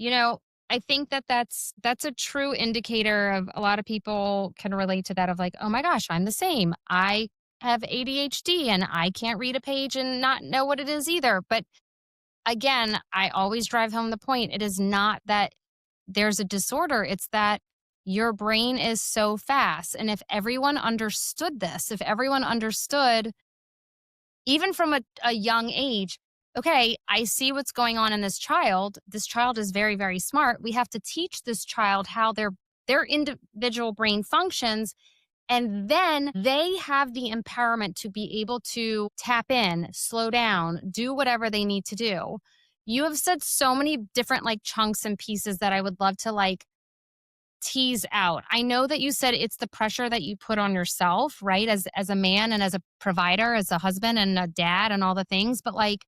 You know, I think that that's a true indicator of a lot of people can relate to that of like, "Oh my gosh, I'm the same. I have ADHD and I can't read a page and not know what it is either." But again, I always drive home the point. It is not that there's a disorder, it's that your brain is so fast. And if everyone understood this, if everyone understood even from a young age, okay, I see what's going on in this child. This child is very, very smart. We have to teach this child how their individual brain functions. And then they have the empowerment to be able to tap in, slow down, do whatever they need to do. You have said so many different like chunks and pieces that I would love to like tease out. I know that you said it's the pressure that you put on yourself, right? As a man and as a provider, as a husband and a dad and all the things, but like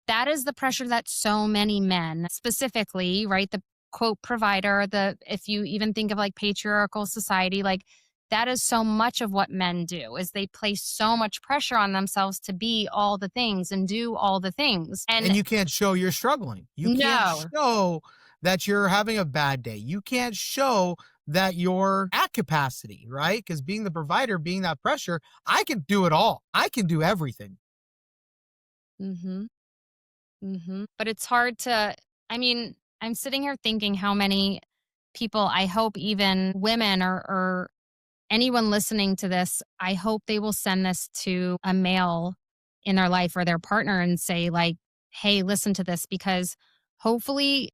that is the pressure that so many men, specifically, right? The quote provider, the if you even think of like patriarchal society, like that is so much of what men do is they place so much pressure on themselves to be all the things and do all the things. And And you can't show you're struggling. You can't no, show that you're having a bad day. You can't show that you're at capacity, right? Because being the provider, being that pressure, I can do it all. I can do everything. mhm. But it's hard to, I mean, I'm sitting here thinking how many people, I hope even women or anyone listening to this, I hope they will send this to a male in their life or their partner and say, like, hey, listen to this because hopefully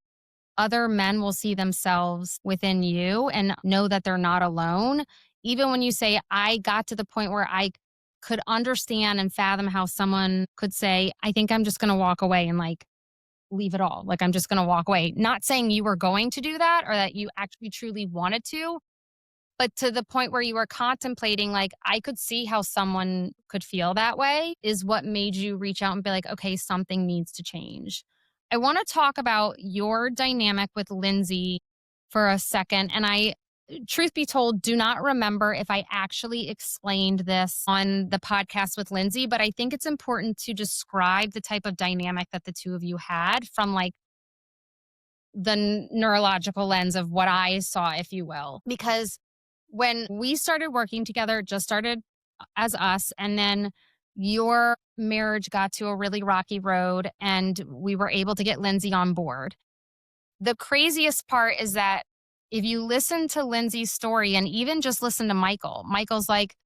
other men will see themselves within you and know that they're not alone. Even when you say, I got to the point where I could understand and fathom how someone could say, I think I'm just going to walk away and like leave it all. Like, I'm just going to walk away. Not saying you were going to do that or that you actually truly wanted to, but to the point where you were contemplating, like, I could see how someone could feel that way is what made you reach out and be like, okay, something needs to change. I want to talk about your dynamic with Lindsay for a second. And I, truth be told, do not remember if I actually explained this on the podcast with Lindsay, but I think it's important to describe the type of dynamic that the two of you had from like the neurological lens of what I saw, if you will. Because when we started working together, it just started as us. And then your marriage got to a really rocky road and we were able to get Lindsay on board. The craziest part is that if you listen to Lindsay's story and even just listen to Michael, Michael's like,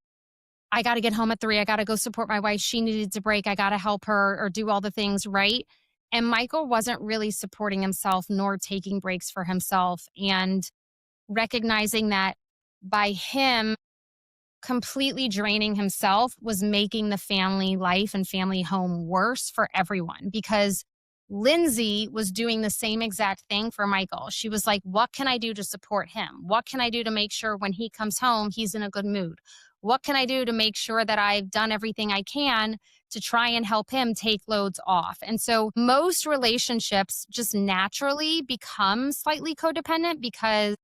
I got to get home at 3. I got to go support my wife. She needed to break. I got to help her or do all the things, right? And Michael wasn't really supporting himself nor taking breaks for himself and recognizing that by him completely draining himself was making the family life and family home worse for everyone because Lindsay was doing the same exact thing for Michael. She was like, what can I do to support him? What can I do to make sure when he comes home, he's in a good mood? What can I do to make sure that I've done everything I can to try and help him take loads off? And so most relationships just naturally become slightly codependent because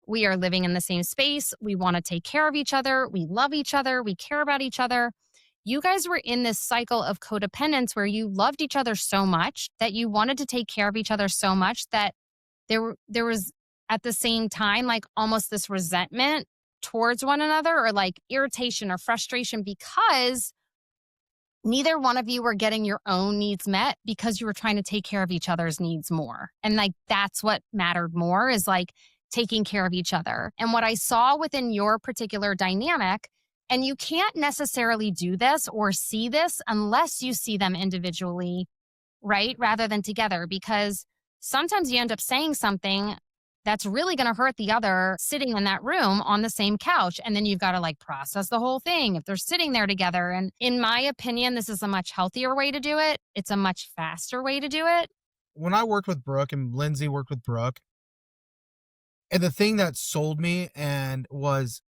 we are living in the same space. We want to take care of each other. We love each other. We care about each other. You guys were in this cycle of codependence where you loved each other so much that you wanted to take care of each other so much that there was at the same time like almost this resentment towards one another or like irritation or frustration because neither one of you were getting your own needs met because you were trying to take care of each other's needs more. And like that's what mattered more is like taking care of each other. And what I saw within your particular dynamic, and you can't necessarily do this or see this unless you see them individually, right? Rather than together, because sometimes you end up saying something that's really going to hurt the other sitting in that room on the same couch. And then you've got to like process the whole thing if they're sitting there together. And in my opinion, this is a much healthier way to do it. It's a much faster way to do it. When I worked with Brooke and Lindsay worked with Brooke, and the thing that sold me and was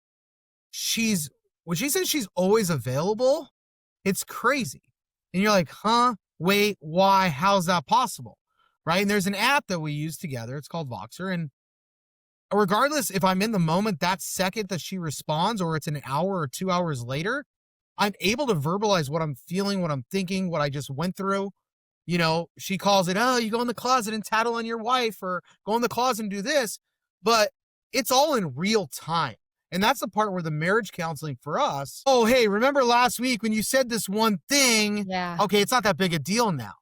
when she says she's always available, it's crazy. And you're like, huh? Wait, why? How's that possible? Right? And there's an app that we use together. It's called Voxer. And regardless if I'm in the moment that second that she responds or it's an hour or 2 hours later, I'm able to verbalize what I'm feeling, what I'm thinking, what I just went through. she calls it, oh, you go in the closet and tattle on your wife, or go in the closet and do this. But it's all in real time. And that's the part where the marriage counseling for us, oh, hey, remember last week when you said this one thing? Yeah. Okay, it's not that big a deal now,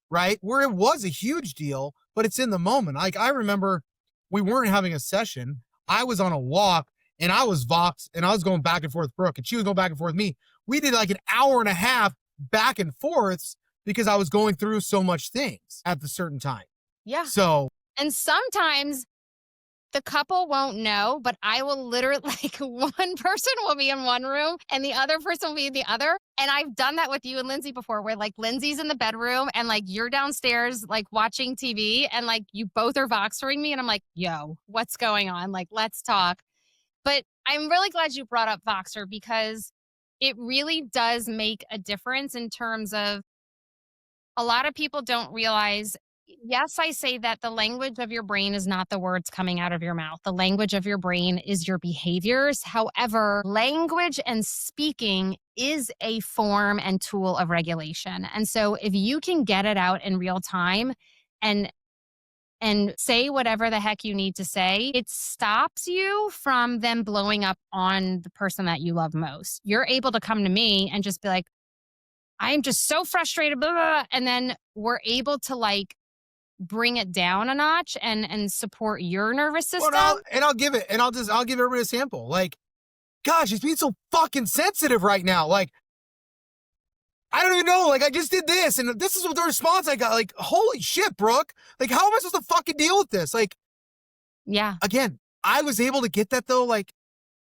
right? Where it was a huge deal, but it's in the moment. Like, I remember we weren't having a session. I was on a walk and I was Vox and I was going back and forth with Brooke and she was going back and forth with me. We did like an hour and a half back and forths because I was going through so much things at the certain time. Yeah. So, and sometimes the couple won't know, but I will literally, like, one person will be in one room and the other person will be in the other. And I've done that with you and Lindsay before, where like Lindsay's in the bedroom and like you're downstairs, like watching TV, and like you both are Voxering me. And I'm like, yo, what's going on? Like, let's talk. But I'm really glad you brought up Voxer, because it really does make a difference in terms of, a lot of people don't realize, yes, I say that the language of your brain is not the words coming out of your mouth. The language of your brain is your behaviors. However, language and speaking is a form and tool of regulation. And so if you can get it out in real time and say whatever the heck you need to say, it stops you from them blowing up on the person that you love most. You're able to come to me and just be like, I'm just so frustrated, blah, blah, blah. And then we're able to like bring it down a notch and support your nervous system. well, I'll give everybody a sample. Like, gosh, he's being so fucking sensitive right now. Like, I don't even know. Like, I just did this, and this is what the response I got. Like, holy shit, Brooke. Like, how am I supposed to fucking deal with this? Like, Yeah. again, I was able to get that though. Like,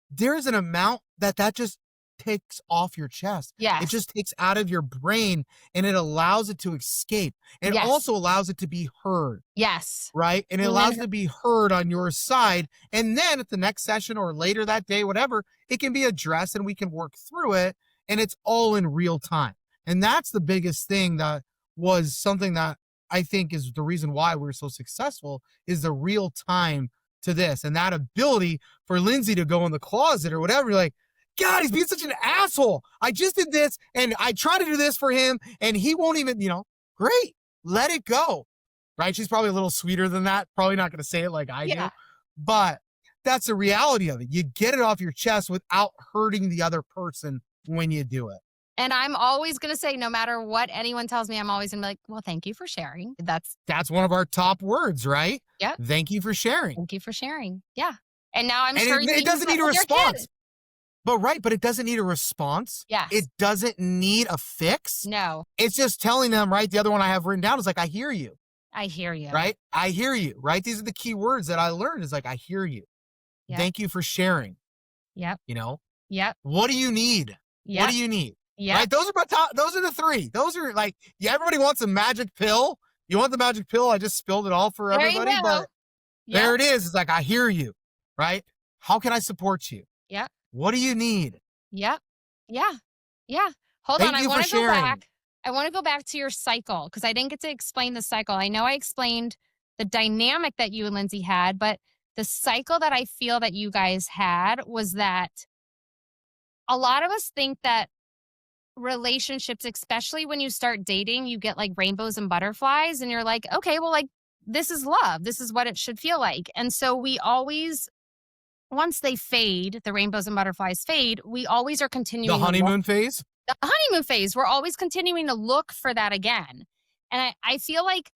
there is an amount that just takes off your chest. Yes. It just takes out of your brain and it allows it to escape. And it Yes. also allows it to be heard. Yes. Right? And it allows it to be heard on your side. And then at the next session or later that day, whatever, it can be addressed and we can work through it. And it's all in real time. And that's the biggest thing that was something that I think is the reason why we're so successful, is the real time to this. And that ability for Lindsay to go in the closet or whatever, you're like, God, he's being such an asshole. I just did this and I try to do this for him and he won't even, great, let it go. Right? She's probably a little sweeter than that. Probably not going to say it like I do. But that's the reality of it. You get it off your chest without hurting the other person when you do it. And I'm always going to say, no matter what anyone tells me, I'm always going to be like, well, thank you for sharing. That's one of our top words, right? Yeah. Thank you for sharing. Thank you for sharing. Yeah. And now I'm and sure it doesn't need a response. But it doesn't need a response. Yes. It doesn't need a fix. No. It's just telling them, right? The other one I have written down is like, I hear you. I hear you. Right? I hear you. Right? These are the key words that I learned, is like, I hear you. Yep. Thank you for sharing. Yep. Yep. What do you need? Yep. What do you need? Yeah. Right? Those are my top. Those are the three. Those are like, yeah, everybody wants a magic pill. You want the magic pill? I just spilled it all for everybody. But there it is. It's like, I hear you. Right? How can I support you? Yep. What do you need? Yep. Yeah. Yeah. Hold on. I want to go back. I want to go back to your cycle, because I didn't get to explain the cycle. I know I explained the dynamic that you and Lindsay had, but the cycle that I feel that you guys had was that a lot of us think that relationships, especially when you start dating, you get like rainbows and butterflies and you're like, okay, well, like, this is love. This is what it should feel like. And so we always, once they fade, the rainbows and butterflies fade, we always are continuing. The honeymoon phase? The honeymoon phase. We're always continuing to look for that again. And I feel like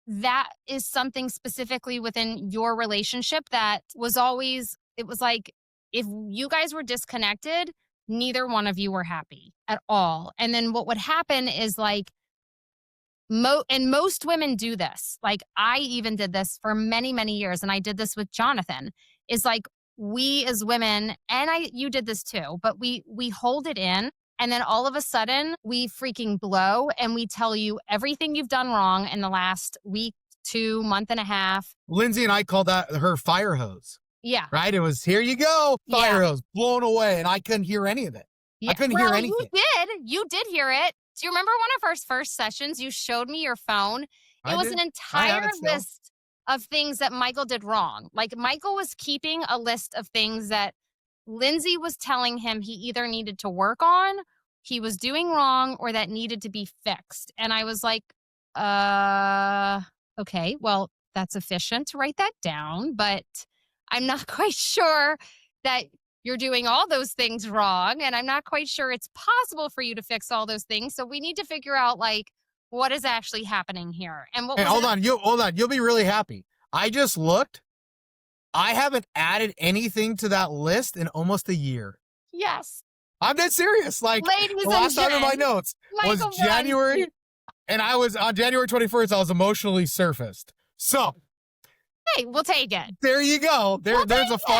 that is something specifically within your relationship that was always, it was like, if you guys were disconnected, neither one of you were happy at all. And then what would happen is like, and most women do this. Like, I even did this for many, many years. And I did this with Jonathan, is like, we as women, and you did this too, but we hold it in. And then all of a sudden we freaking blow and we tell you everything you've done wrong in the last week, 2 month and a half. Lindsay and I called that her fire hose. Yeah. Right? It was, here you go, fire hose, blown away. And I couldn't hear any of it. Yeah. I couldn't hear anything. You did hear it. Do you remember one of our first sessions? You showed me your phone. It was an entire list of things that Michael did wrong. Like, Michael was keeping a list of things that Lindsay was telling him he either needed to work on, he was doing wrong, or that needed to be fixed. And I was like, Uh, okay, well, that's efficient to write that down, but I'm not quite sure that you're doing all those things wrong. And I'm not quite sure it's possible for you to fix all those things. So we need to figure out like what is actually happening here. And what Hey, was it? hold on. You'll be really happy. I just looked. I haven't added anything to that list in almost a year. Yes. I'm dead serious. Like Ladies the and last time in my gents, notes was Michael January, Weinstein. and I was on January 21st. I was emotionally surfaced. So Hey, we'll take it. there you go. We'll There's take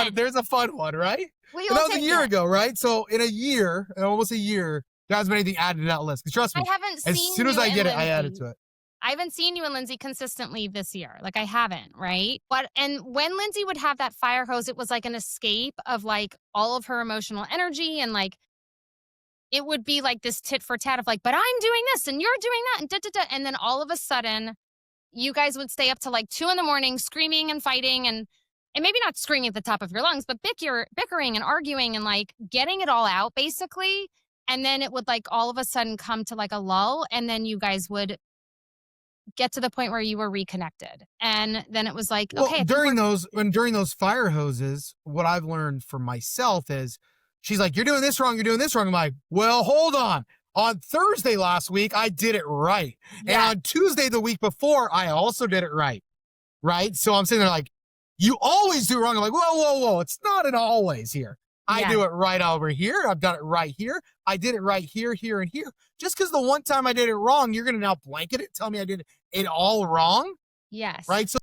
a there's a fun one, right? We But will that was a take year it. ago, right? So in a year, almost a year, there hasn't been anything added to that list. 'Cause trust I me, haven't as seen soon as you I and get it, I add it Lindsay. to it. I haven't seen you and Lindsay consistently this year. Like I haven't, right? But and when Lindsay would have that fire hose, it was like an escape of like all of her emotional energy and like it would be like this tit for tat of like, but I'm doing this and you're doing that and da da da. And then all of a sudden, you guys would stay up to like 2 a.m. screaming and fighting and maybe not screaming at the top of your lungs, but bickering and arguing and like getting it all out basically. And then it would like all of a sudden come to like a lull. And then you guys would get to the point where you were reconnected. And then it was like, Well, okay, I think we're during those fire hoses, what I've learned for myself is she's like, "You're doing this wrong, you're doing this wrong." I'm like, "Well, hold on. On Thursday last week, I did it right. And yeah, on Tuesday the week before, I also did it right." Right? So I'm sitting there like, "You always do it wrong." I'm like, "Whoa, whoa, whoa. It's not an always here. I yeah, do it right over here. I've done it right here. I did it right here, here, and here. Just because the one time I did it wrong, you're going to now blanket it, tell me I did it all wrong." yes, Right? So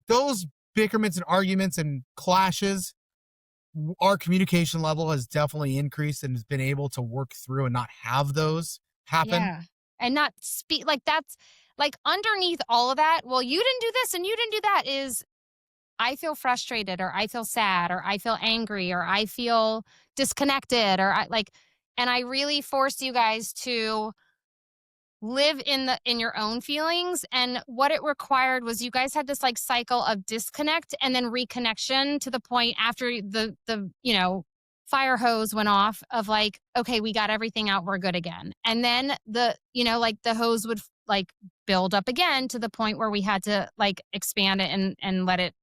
those bickerments and arguments and clashes, our communication level has definitely increased and has been able to work through and not have those happen. yeah. And not speak like that's like underneath all of that. Well, you didn't do this and you didn't do that is I feel frustrated or I feel sad or I feel angry or I feel disconnected or I like, and I really forced you guys to live in your own feelings and what it required was you guys had this like cycle of disconnect and then reconnection to the point after the fire hose went off of like okay we got everything out we're good again and then like the hose would like build up again to the point where we had to like expand it and let it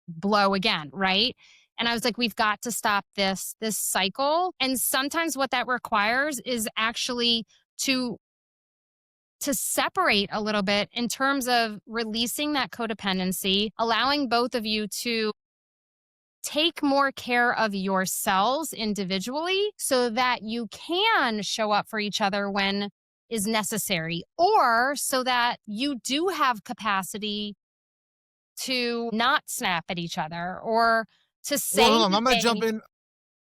blow again, right? And I was like we've got to stop this cycle and sometimes what that requires is actually to separate a little bit in terms of releasing that codependency, allowing both of you to take more care of yourselves individually so that you can show up for each other when is necessary, or so that you do have capacity to not snap at each other or to Well, say hold on. the I'm going to jump thing. in.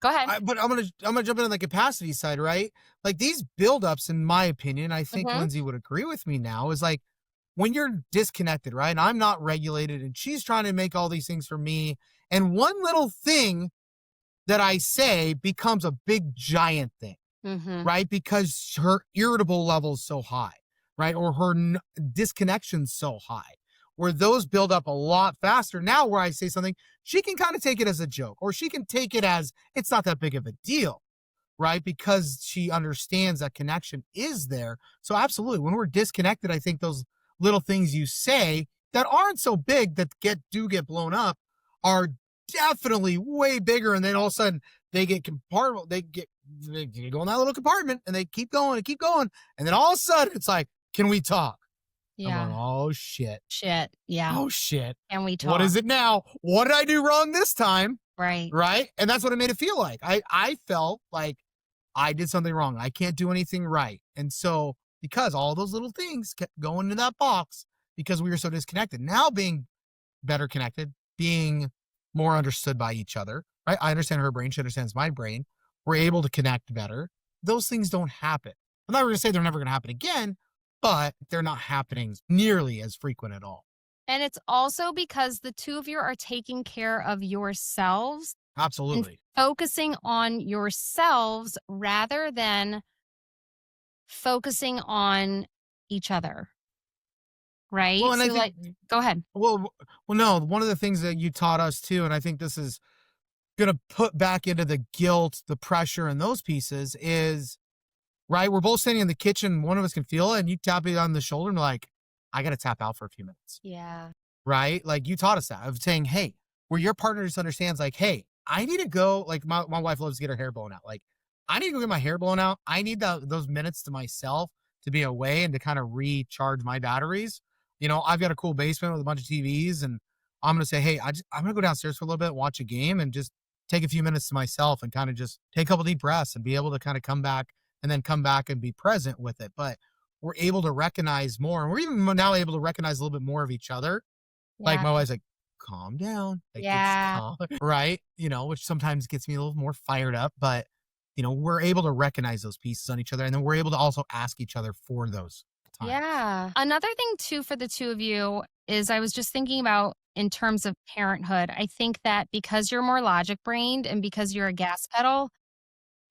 Go ahead. But I'm gonna jump in on the capacity side, right? Like these buildups, in my opinion, I think Hmm. Lindsay would agree with me now, is like when you're disconnected, right? And I'm not regulated and she's trying to make all these things for me. And one little thing that I say becomes a big giant thing, Hmm. right? Because her irritable level's so high, right? Or her disconnection's so high, where those build up a lot faster. Now, where I say something, she can kind of take it as a joke, or she can take it as it's not that big of a deal, right? Because she understands that connection is there. So, absolutely, when we're disconnected, I think those little things you say that aren't so big that get blown up are definitely way bigger. And then all of a sudden, they go in that little compartment and they keep going and keep going. And then all of a sudden, it's like, can we talk? I'm going, Yeah. oh shit. Shit. Yeah. Oh shit. Can we What talk? is it now? What did I do wrong this time? Right. Right. And that's what it made it feel like. I felt like I did something wrong. I can't do anything right. And so, because all those little things kept going in that box because we were so disconnected, now being better connected, being more understood by each other, right? I understand her brain, she understands my brain. We're able to connect better. Those things don't happen. I'm not going to say they're never going to happen again, but they're not happening nearly as frequent at all. And it's also because the two of you are taking care of yourselves and Absolutely. focusing on yourselves rather than focusing on each other. Well, Right. and I So, think, like, go ahead. no, one of the things that you taught us too, and I think this is going to put back into the guilt, the pressure, and those pieces is, right? We're both standing in the kitchen. One of us can feel it, and you tap it on the shoulder and like, I got to tap out for a few minutes. Yeah. Right? Like you taught us that of saying, hey, where your partner just understands, like, hey, I need to go. Like my wife loves to get her hair blown out. Like, I need to go get my hair blown out. I need those minutes to myself to be away and to kind of recharge my batteries. I've got a cool basement with a bunch of TVs, and I'm gonna say, hey, I'm gonna go downstairs for a little bit, watch a game, and just take a few minutes to myself and kind of just take a couple deep breaths and be able to kind of come back and be present with it. But we're able to recognize more, and we're even now able to recognize a little bit more of each other. Like, Yeah. my wife's like, "Calm down." Like, it's Yeah. calm, right? Which sometimes gets me a little more fired up, but, we're able to recognize those pieces on each other, and then we're able to also ask each other for those times. Yeah. Another thing too for the two of you is I was just thinking about in terms of parenthood. I think that because you're more logic brained and because you're a gas pedal,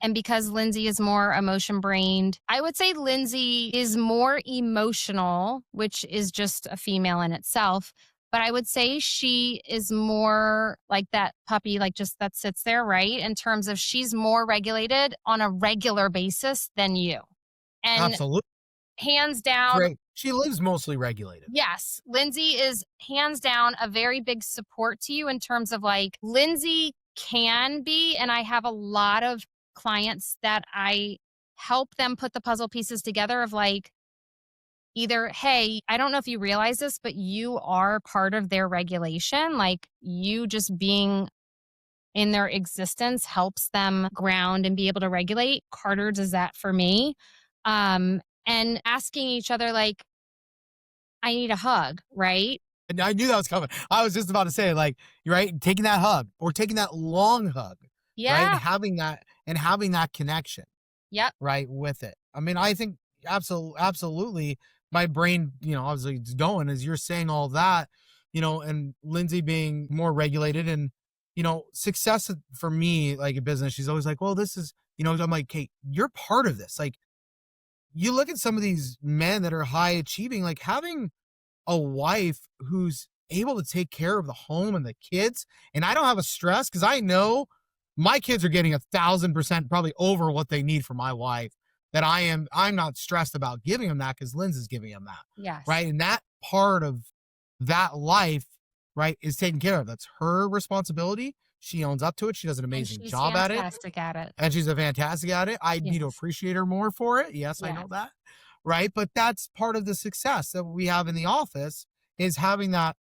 and because Lindsay is more emotion brained, I would say Lindsay is more emotional, which is just a female in itself. But I would say she is more like that puppy, like just that sits there, right? In terms of she's more regulated on a regular basis than you. And Absolutely. hands down, Great. She lives mostly regulated. yes, Lindsay is hands down a very big support to you in terms of like Lindsay can be, and I have a lot of clients that I help them put the puzzle pieces together of like either, hey, I don't know if you realize this, but you are part of their regulation. Like you just being in their existence helps them ground and be able to regulate. Carter does that for me. And asking each other, like, I need a hug, right? And I knew that was coming. I was just about to say, like, you're right, taking that hug or taking that long hug, right? Yeah. And having that connection, Yep. right, with it. I mean, I think absolutely my brain, obviously it's going as you're saying all that, and Lindsay being more regulated and, success for me, like a business, she's always like, well, this is, I'm like, Kate, you're part of this. Like, you look at some of these men that are high achieving, like having a wife who's able to take care of the home and the kids, and I don't have a stress because I know my kids are getting 1,000% probably over what they need from my wife. I'm not stressed about giving them that because Lynn's is giving them that, Yes. right? And that part of that life, right, is taken care of. That's her responsibility. She owns up to it. She does an And amazing she's job at it, fantastic at it. and she's a fantastic at it. I need to Yes. appreciate her more for it. Yes, I know Yes. that. Right. But that's part of the success that we have in the office is having that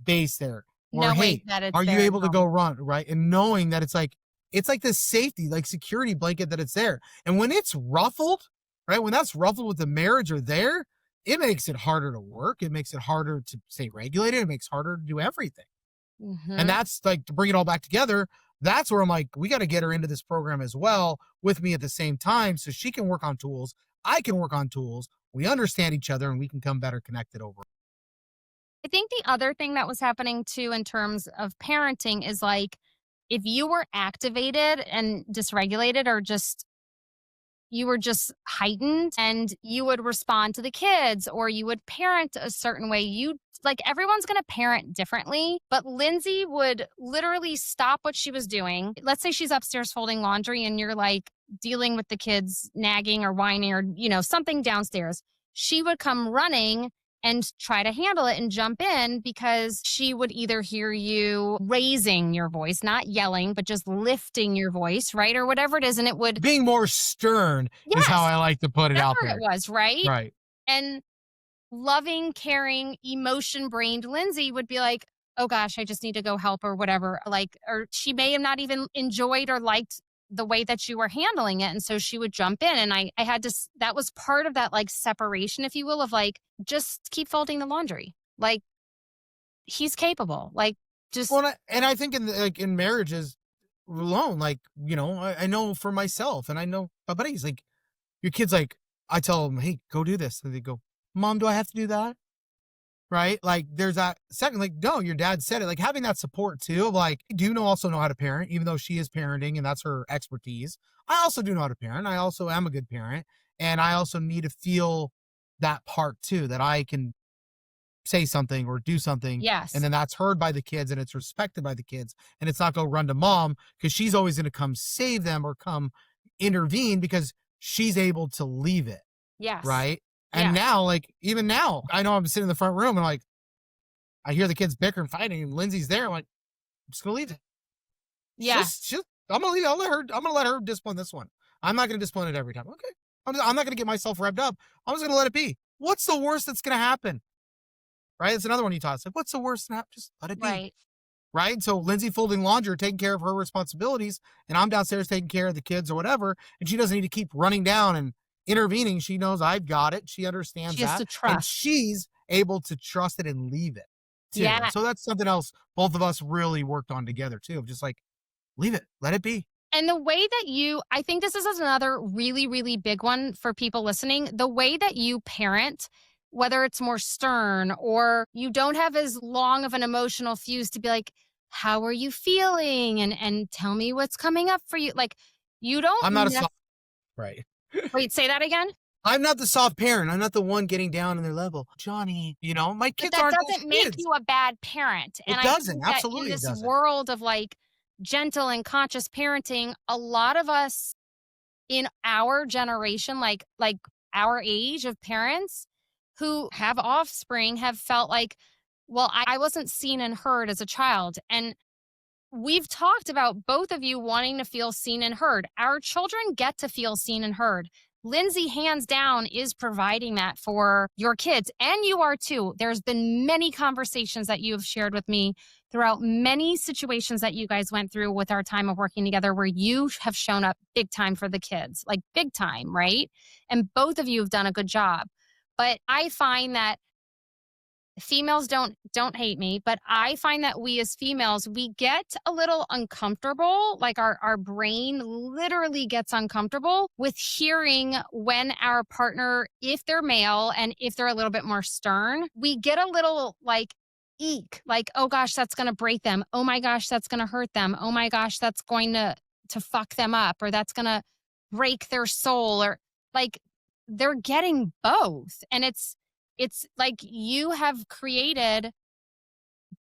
base there. Or, Knowing hey, that it's are you there at able to go home. run? Right. And knowing that it's like this safety, like security blanket that it's there. And when it's ruffled, right, when that's ruffled with the marriage or there, it makes it harder to work. It makes it harder to stay regulated. It makes it harder to do everything. And Mhm. that's like to bring it all back together. That's where I'm like, we got to get her into this program as well with me at the same time so she can work on tools. I can work on tools. We understand each other and we can come better connected over. I think the other thing that was happening too in terms of parenting is like if you were activated and dysregulated or just you were just heightened and you would respond to the kids or you would parent a certain way. You like everyone's going to parent differently, but Lindsay would literally stop what she was doing. Let's say she's upstairs folding laundry and you're like dealing with the kids nagging or whining or, something downstairs. She would come running and try to handle it and jump in because she would either hear you raising your voice, not yelling, but just lifting your voice, right? Or whatever it is. And it would, Being more stern is how yes, I like to put it out whatever it there. was, right? Right. And loving, caring, emotion brained Lindsay would be like, oh gosh, I just need to go help or whatever. Like, or she may have not even enjoyed or liked the way that you were handling it. And so she would jump in. And I had to, that was part of that like separation, if you will, of like, just keep folding the laundry. Like, he's capable. Like, just, Well, and I think in marriages alone, like, I know for myself and I know my buddies, like your kids, like I tell them, hey, go do this. And they go, Mom, do I have to do that? Right? Like there's that second, like, no, your dad said it, like having that support too. Like, I do also know how to parent, even though she is parenting and that's her expertise. I also do know how to parent. I also am a good parent. And I also need to feel that part too, that I can say something or do something. And yes, then that's heard by the kids and it's respected by the kids. And it's not go run to mom because she's always going to come save them or come intervene because she's able to leave it. yes, Right. And Yeah. now, like, even now, I know I'm sitting in the front room and like, I hear the kids bickering, fighting, and Lindsay's there. I'm like, I'm just gonna leave it. Yeah. I'm gonna leave it. I'm gonna let her discipline this one. I'm not gonna discipline it every time. Okay. I'm not gonna get myself revved up. I'm just gonna let it be. What's the worst that's gonna happen? Right? It's another one you taught. It's like, what's the worst that happen? Just let it be. Right. Right? So Lindsay folding laundry, taking care of her responsibilities, and I'm downstairs taking care of the kids or whatever, and she doesn't need to keep running down and intervening. She knows I've got it. She understands She has that, to and trust. she's able to trust it and leave it too. Yeah. So that's something else both of us really worked on together too. Of just like, leave it, let it be. And the way that I think this is another really, really big one for people listening. The way that you parent, whether it's more stern or you don't have as long of an emotional fuse to be like, how are you feeling? And tell me what's coming up for you. Like, you don't, I'm not a soft right. wait, say that again. I'm not the soft parent. I'm not the one getting down on their level. Johnny, my But kids that aren't those doesn't make kids. you a bad parent. And It I doesn't. think that in Absolutely, it this doesn't. world of like gentle and conscious parenting, a lot of us in our generation, like our age of parents who have offspring have felt like, well, I wasn't seen and heard as a child. And we've talked about both of you wanting to feel seen and heard. Our children get to feel seen and heard. Lindsay, hands down, is providing that for your kids, and you are too. There's been many conversations that you have shared with me throughout many situations that you guys went through with our time of working together where you have shown up big time for the kids, like big time, right? And both of you have done a good job. But I find that females don't hate me, but I find that we as females, we get a little uncomfortable, like our brain literally gets uncomfortable with hearing when our partner, if they're male and if they're a little bit more stern, we get a little like eek, like, oh gosh, that's going to break them, oh my gosh, that's going to hurt them, oh my gosh, that's going to fuck them up, or that's going to break their soul, or like they're getting both. And it's like you have created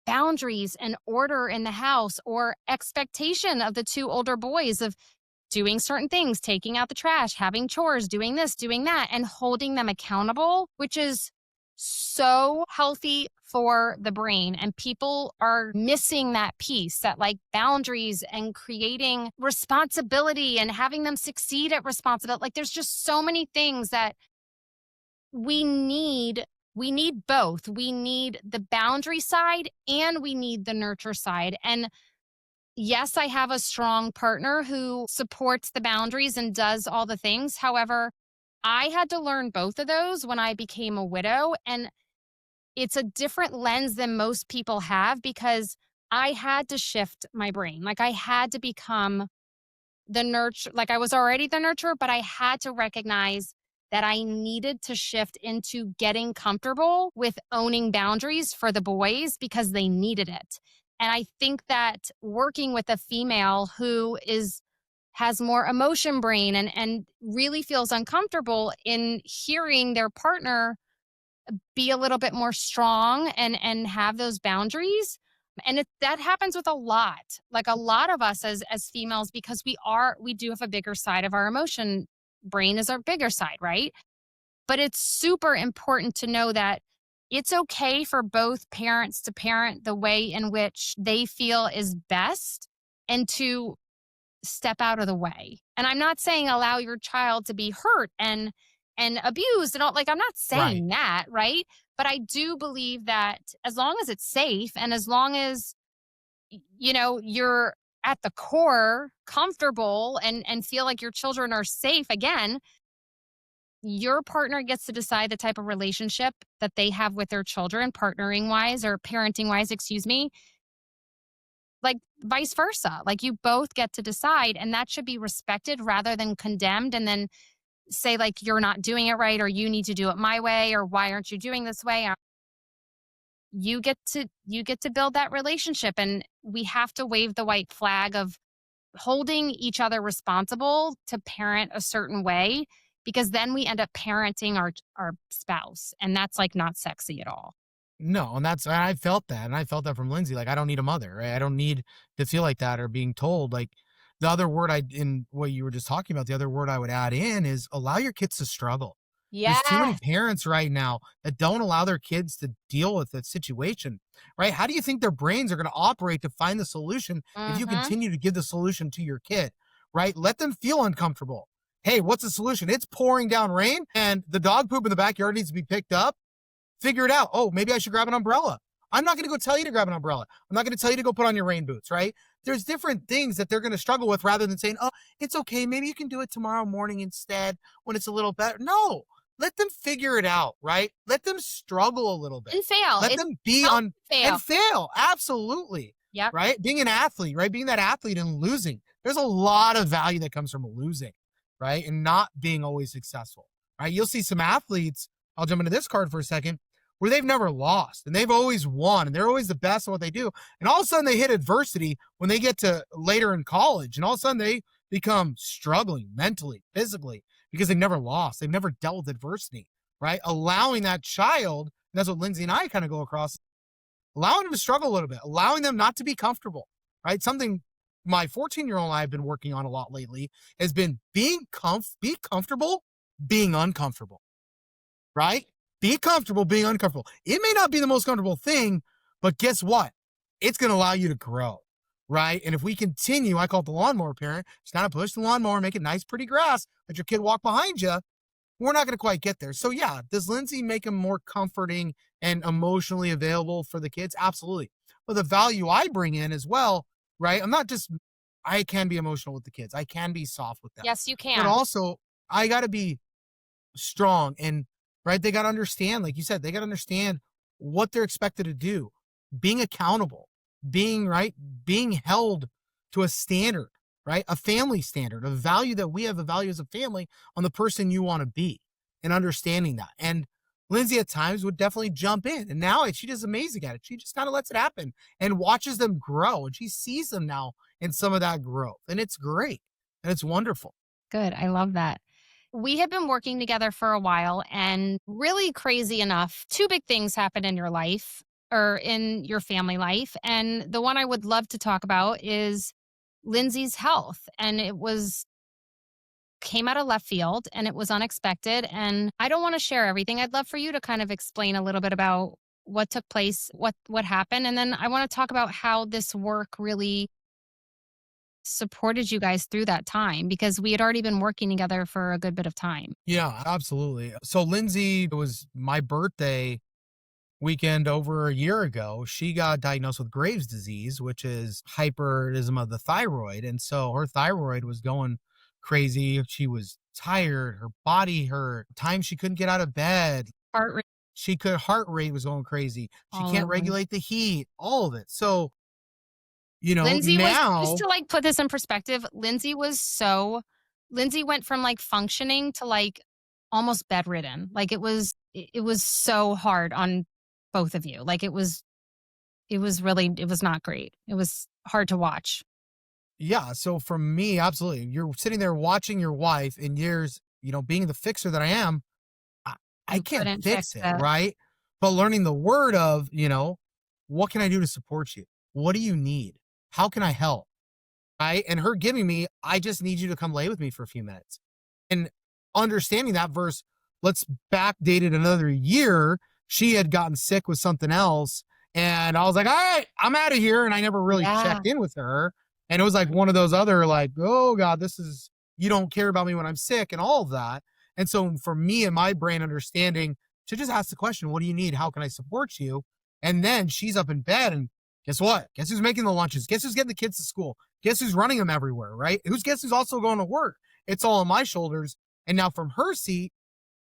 boundaries and order in the house or expectation of the two older boys of doing certain things, taking out the trash, having chores, doing this, doing that, and holding them accountable, which is so healthy for the brain. And people are missing that piece, that like boundaries and creating responsibility and having them succeed at responsibility. Like there's just so many things that we need we need both. We need the boundary side and we need the nurture side. And yes, I have a strong partner who supports the boundaries and does all the things. However, I had to learn both of those when I became a widow. And it's a different lens than most people have because I had to shift my brain. Like I had to become the nurture, like I was already the nurturer, but I had to recognize that I needed to shift into getting comfortable with owning boundaries for the boys because they needed it. And I think that working with a female who has more emotion brain and really feels uncomfortable in hearing their partner be a little bit more strong and have those boundaries, and that happens with a lot, like a lot of us as females, because we do have a bigger side of our emotion brain is our bigger side, right? But it's super important to know that it's okay for both parents to parent the way in which they feel is best and to step out of the way. And I'm not saying allow your child to be hurt and abused and all, like I'm not Right. saying that, right? But I do believe that as long as it's safe and as long as you're at the core comfortable and feel like your children are safe, again, your partner gets to decide the type of relationship that they have with their children, partnering wise or parenting wise, excuse me, like vice versa. Like you both get to decide, and that should be respected rather than condemned and then say, like, you're not doing it right, or you need to do it my way, or why aren't you doing this way? You get to build that relationship, and we have to wave the white flag of holding each other responsible to parent a certain way, because then we end up parenting our spouse, and that's like not sexy at all. No, and I felt that, and I felt that from Lindsay. Like, I don't need a mother, right? I don't need to feel like that or being told. Like, the other word in what you were just talking about, the other word I would add in is allow your kids to struggle. There's too many Yes. parents right now that don't allow their kids to deal with the situation, right? How do you think their brains are going to operate to find the solution if you Mhm. continue to give the solution to your kid, right? Let them feel uncomfortable. Hey, what's the solution? It's pouring down rain and the dog poop in the backyard needs to be picked up. Figure it out. Oh, maybe I should grab an umbrella. I'm not going to go tell you to grab an umbrella. I'm not going to tell you to go put on your rain boots, right? There's different things that they're going to struggle with rather than saying, oh, it's okay. Maybe you can do it tomorrow morning instead when it's a little better. No, let them figure it out, right? Let them struggle a little bit. And fail. Let It's them be help on fail. and fail. Absolutely. Yep. Right. Being an athlete, right? Being that athlete and losing. There's a lot of value that comes from losing, right? And not being always successful, right? You'll see some athletes. I'll jump into this card for a second where they've never lost and they've always won and they're always the best at what they do. And all of a sudden they hit adversity when they get to later in college and all of a sudden they become struggling mentally, physically, because they've never lost. They've never dealt with adversity, right? Allowing that child, and that's what Lindsay and I kind of go across, allowing them to struggle a little bit, allowing them not to be comfortable, right? Something my 14-year-old and I have been working on a lot lately has been be comfortable being uncomfortable, right? Be comfortable being uncomfortable. It may not be the most comfortable thing, but guess what? It's going to allow you to grow, right? And if we continue, I call it the lawnmower parent, just kind of push the lawnmower, make it nice, pretty grass, let your kid walk behind you. We're not going to quite get there. So yeah, does Lindsay make them more comforting and emotionally available for the kids? Absolutely. But the value I bring in as well, right? I can be emotional with the kids. I can be soft with them. Yes, you But can. also I got to be strong and right. They got to understand, like you said, they got to understand what they're expected to do, being accountable, being right, being held to a standard, right? A family standard, a value that we have a value as a family on the person you want to be and understanding that. And Lindsay at times would definitely jump in. And now she does amazing at it. She just kind of lets it happen and watches them grow. And she sees them now in some of that growth. And it's great. And it's wonderful. Good. I love that. We have been working together for a while, and really crazy enough, two big things happened in your life or in your family life. And the one I would love to talk about is Lindsay's health. And it was came out of left field and it was unexpected. And I don't want to share everything. I'd love for you to kind of explain a little bit about what took place, what happened. And then I want to talk about how this work really supported you guys through that time because we had already been working together for a good bit of time. Yeah, absolutely. So Lindsay, it was my birthday weekend over a year ago. She got diagnosed with Graves' disease, which is hyperidism of the thyroid. And so her thyroid was going crazy. She was tired, her body hurt, times she couldn't get out of bed. Heart rate Heart rate was going crazy. She all can't over. regulate the heat, all of it. So, Lindsay was just now, to like put this in perspective, Lindsay went from like functioning to like almost bedridden. Like it was so hard on both of you. Like it was not great. It was hard to watch. yeah. So for me, absolutely. You're sitting there watching your wife in years, being the fixer that I am, I, I You can't couldn't fix fix it, it. right? But learning the word of, what can I do to support you? What do you need? How can I help? Right. And her giving me, I just need you to come lay with me for a few minutes. And understanding that verse, let's backdate it another year. She had gotten sick with something else. And I was like, all right, I'm out of here. And I never really Yeah. checked in with her. And it was like one of those other, like, oh God, you don't care about me when I'm sick and all of that. And so for me and my brain understanding to just ask the question, what do you need? How can I support you? And then she's up in bed and guess what? Guess who's making the lunches? Guess who's getting the kids to school? Guess who's running them everywhere, right? Guess who's also going to work? It's all on my shoulders. And now from her seat,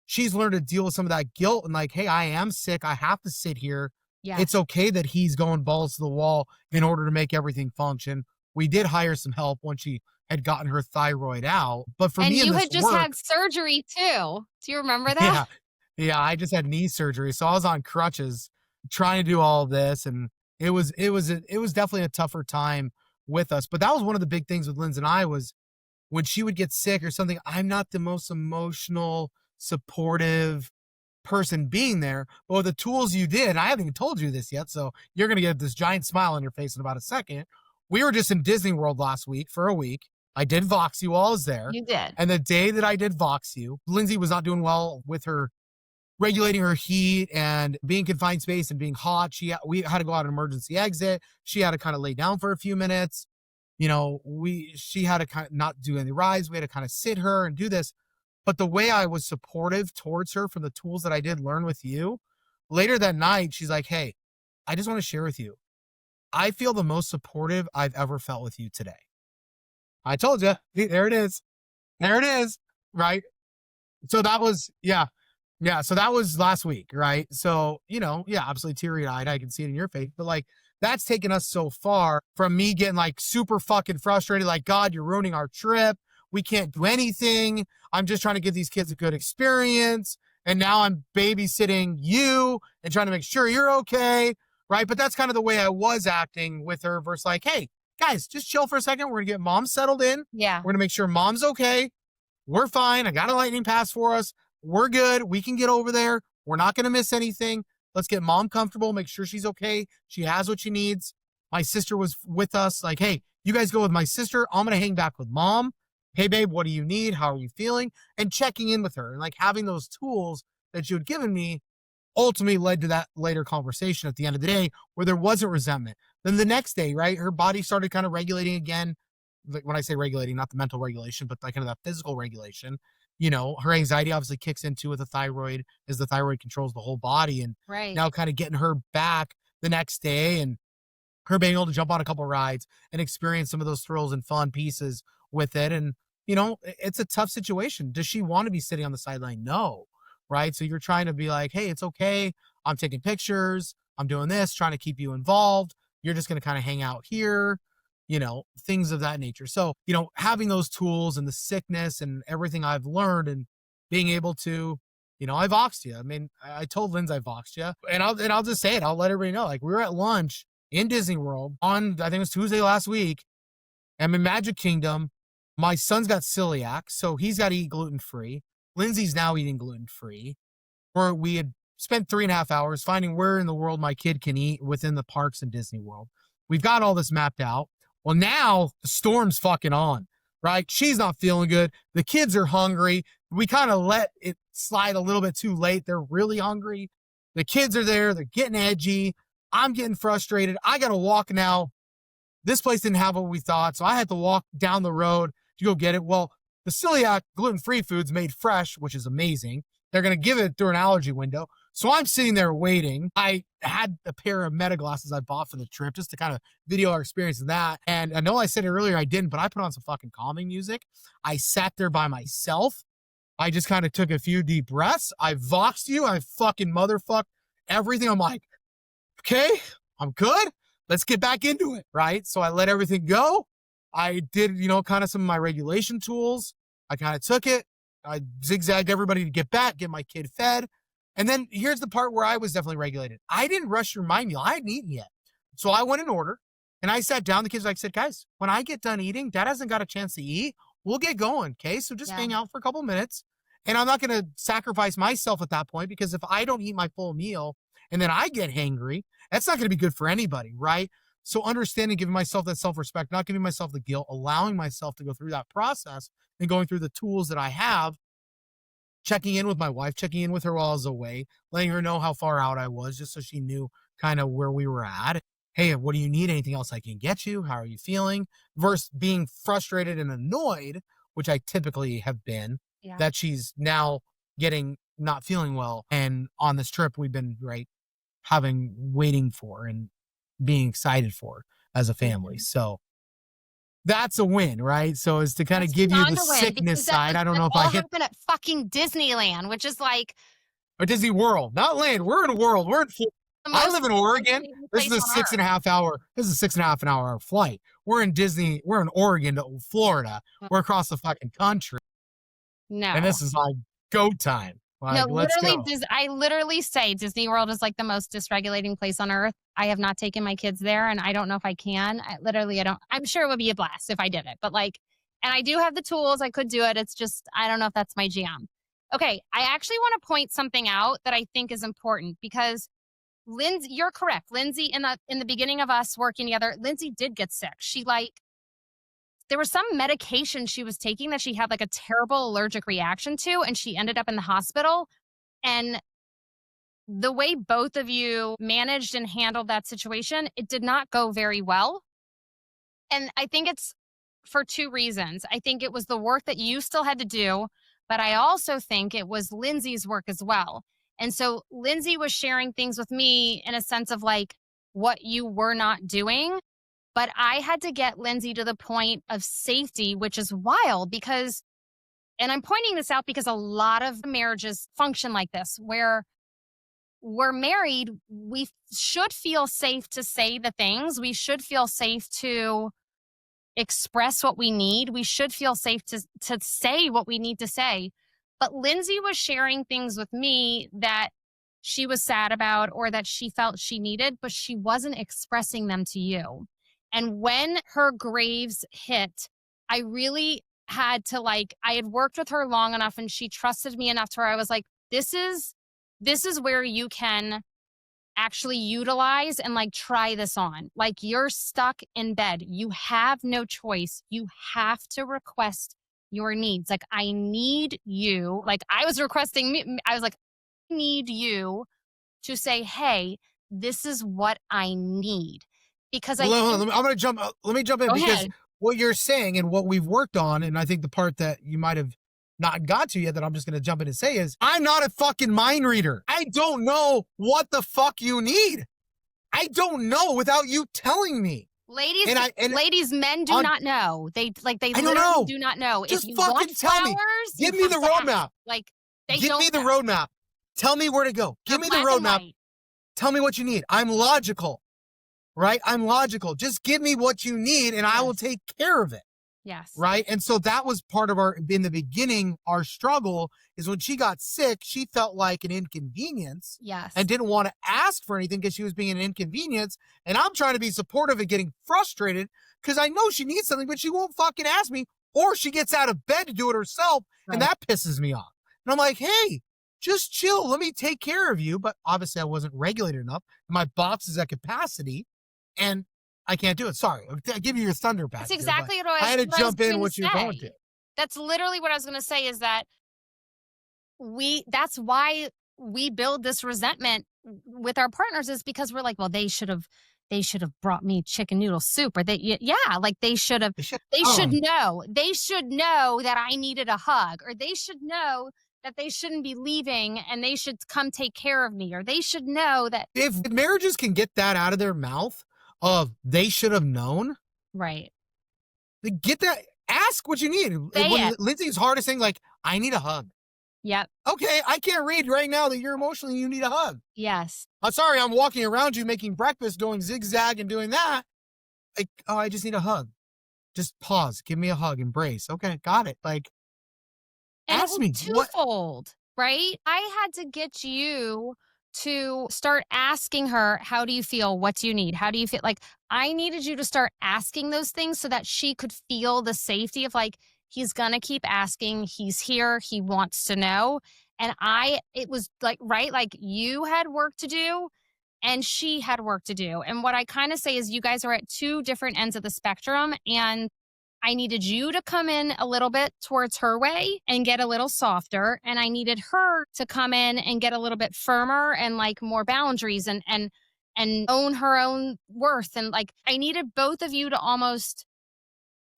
she's learned to deal with some of that guilt and like, hey, I am sick. I have to sit here. It's Yes. okay that he's going balls to the wall in order to make everything function. We did hire some help when she had gotten her thyroid out. But for And me in you this had just work, had surgery too. Do you remember yeah, that? yeah, I just had knee surgery. So I was on crutches trying to do all of this. And it was definitely a tougher time with us. But that was one of the big things with Lindsay and I was when she would get sick or something, I'm not the most emotional, supportive person being there. But with the tools you did, I haven't even told you this yet, so you're going to get this giant smile on your face in about a second. We were just in Disney World last week for a week. I did Vox you while I was there. You did. And the day that I did Vox you, Lindsay was not doing well with her regulating her heat and being confined space and being hot. We had to go out an emergency exit. She had to kind of lay down for a few minutes. You know, she had to kind of not do any rides. We had to kind of sit her and do this. But the way I was supportive towards her from the tools that I did learn with you, later that night, she's like, hey, I just want to share with you. I feel the most supportive I've ever felt with you today. I told you. There it is. There it is. Right. So that was, yeah. Yeah. So that was last week. Right. So, you know, yeah, absolutely teary eyed. I can see it in your face. But like, that's taken us so far from me getting like super fucking frustrated. Like, God, you're ruining our trip. We can't do anything. I'm just trying to give these kids a good experience. And now I'm babysitting you and trying to make sure you're okay. Right. But that's kind of the way I was acting with her versus like, hey, guys, just chill for a second. We're going to get mom settled in. Yeah. We're going to make sure mom's okay. We're fine. I got a lightning pass for us. We're good. We can get over there. We're not going to miss anything. Let's get mom comfortable. Make sure she's okay. She has what she needs. My sister was with us. Like, hey, you guys go with my sister. I'm going to hang back with mom. Hey, babe, what do you need? How are you feeling? And checking in with her and like having those tools that you had given me ultimately led to that later conversation at the end of the day where there wasn't resentment. Then the next day, right, her body started kind of regulating again. Like when I say regulating, not the mental regulation, but like kind of that physical regulation. You know, her anxiety obviously kicks into with the thyroid as the thyroid controls the whole body. And Right. now kind of getting her back the next day and her being able to jump on a couple rides and experience some of those thrills and fun pieces with it. And, you know, it's a tough situation. Does she want to be sitting on the sideline? No. Right. So you're trying to be like, hey, it's okay. I'm taking pictures. I'm doing this, trying to keep you involved. You're just going to kind of hang out here, you know, things of that nature. So, you know, having those tools and the sickness and everything I've learned and being able to, you know, I voxed you. I mean, I told Lindsay I voxed you and I'll just say it. I'll let everybody know. Like we were at lunch in Disney World on, I think it was Tuesday last week. I'm in Magic Kingdom. My son's got celiac, so he's got to eat gluten-free. Lindsay's now eating gluten-free. Or we had spent 3.5 hours finding where in the world my kid can eat within the parks in Disney World. We've got all this mapped out. Well, now the storm's fucking on, right? She's not feeling good. The kids are hungry. We kind of let it slide a little bit too late. They're really hungry. The kids are there. They're getting edgy. I'm getting frustrated. I got to walk now. This place didn't have what we thought, so I had to walk down the road to go get it. Well, the celiac gluten-free food's made fresh, which is amazing. They're going to give it through an allergy window. So I'm sitting there waiting. I had a pair of meta glasses I bought for the trip just to kind of video our experience of that. And I know I said it earlier, I didn't, but I put on some fucking calming music. I sat there by myself. I just kind of took a few deep breaths. I voxed you. I fucking motherfucked everything. I'm like, okay, I'm good. Let's get back into it, right? So I let everything go. I did, you know, kind of some of my regulation tools. I kind of took it. I zigzagged everybody to get back, get my kid fed. And then here's the part where I was definitely regulated. I didn't rush your my meal. I hadn't eaten yet. So I went in order and I sat down. The kids like said, guys, when I get done eating, dad hasn't got a chance to eat. We'll get going. Okay. So just hang out for a couple minutes. And I'm not going to sacrifice myself at that point because if I don't eat my full meal and then I get hangry, that's not going to be good for anybody. Right. So understanding, giving myself that self-respect, not giving myself the guilt, allowing myself to go through that process and going through the tools that I have, checking in with my wife, checking in with her while I was away, letting her know how far out I was just so she knew kind of where we were at. Hey, what do you need? Anything else I can get you? How are you feeling? Versus being frustrated and annoyed, which I typically have been, that she's now getting not feeling well. And on this trip, we've been waiting for and being excited for as a family. So that's a win, right? So is to kind of give you the sickness side. I don't know if I hit happen at fucking Disneyland, which is like or Disney World, not land. We're in a world. We're in. I live in Oregon. This is a 6.5 hour. This is a 6.5 hour flight. We're in Disney. We're in Oregon to Florida. We're across the fucking country. No, and this is like go time. Like, no, let's literally, go. I literally say Disney World is like the most dysregulating place on earth. I have not taken my kids there, and I don't know if I can. I don't. I'm sure it would be a blast if I did it, but like, and I do have the tools. I could do it. It's just I don't know if that's my jam. Okay, I actually want to point something out that I think is important because Lindsay, you're correct. Lindsay, in the beginning of us working together, Lindsay did get sick. She like there was some medication she was taking that she had like a terrible allergic reaction to, and she ended up in the hospital. And the way both of you managed and handled that situation, it did not go very well. And I think it's for two reasons. I think it was the work that you still had to do, but I also think it was Lindsay's work as well. And so Lindsay was sharing things with me in a sense of like what you were not doing. But I had to get Lindsay to the point of safety, which is wild because, and I'm pointing this out because a lot of marriages function like this, where we're married, we should feel safe to say the things. We should feel safe to express what we need. We should feel safe to say what we need to say. But Lindsay was sharing things with me that she was sad about or that she felt she needed, but she wasn't expressing them to you. And when her graves hit, I really had to like, I had worked with her long enough and she trusted me enough to where I was like, this is where you can actually utilize and like try this on. Like you're stuck in bed. You have no choice. You have to request your needs. Like I need you. Like I was requesting I was like, I need you to say, "Hey, this is what I need." Because I Well, hold on, think I'm gonna jump. Let me jump in go because ahead. what you're saying and what we've worked on, and I think the part that you might have not got to yet that I'm just gonna jump in and say is, I'm not a fucking mind reader. I don't know what the fuck you need. I don't know without you telling me. Ladies, And ladies, men do on, not know. They I don't literally know. do not know. If Just you want fucking tell me. flowers, you Give me have the to ask. roadmap. Like they Give me don't the know. roadmap. Tell me where to go. They're Give me the black and roadmap. white. Tell me what you need. I'm logical, right? I'm logical. Just give me what you need and I will Yes. take care of it. Yes. Right. And so that was part of our, in the beginning, our struggle is when she got sick, she felt like an inconvenience and Yes. didn't want to ask for anything because she was being an inconvenience. And I'm trying to be supportive and getting frustrated because I know she needs something, but she won't fucking ask me, or she gets out of bed to do it herself. And Right. that pisses me off. And I'm like, hey, just chill. Let me take care of you. But obviously I wasn't regulated enough. My box is at capacity and I can't do it. Sorry. I'll give you your thunder back That's here, but exactly I had to what I was jump in going to what you're going to. say. That's literally what I was going to say is that that's why we build this resentment with our partners is because we're like, well, they should have brought me chicken noodle soup or yeah, like They should they should know that I needed a hug or they should know that they shouldn't be leaving and they should come take care of me or they should know that if marriages can get that out of their mouth of they should have known, right. they get that. Ask what you need. Say When it. Lindsay's hardest thing, like, I need a hug. Yep. Okay, I can't read right now that you're emotional and you need a hug. Yes. I'm sorry, I'm walking around you making breakfast, doing zigzag and doing that. Like, oh, I just need a hug. Just pause. Give me a hug. Embrace. Okay, got it. Like, And it ask was me what. twofold, right? I had to get you to start asking her, how do you feel? What do you need? How do you feel? Like, I needed you to start asking those things so that she could feel the safety of like, he's going to keep asking. He's here. He wants to know. And it was like, right? Like, you had work to do and she had work to do. And what I kind of say is, you guys are at two different ends of the spectrum. And I needed you to come in a little bit towards her way and get a little softer. And I needed her to come in and get a little bit firmer and like more boundaries and own her own worth. And like I needed both of you to almost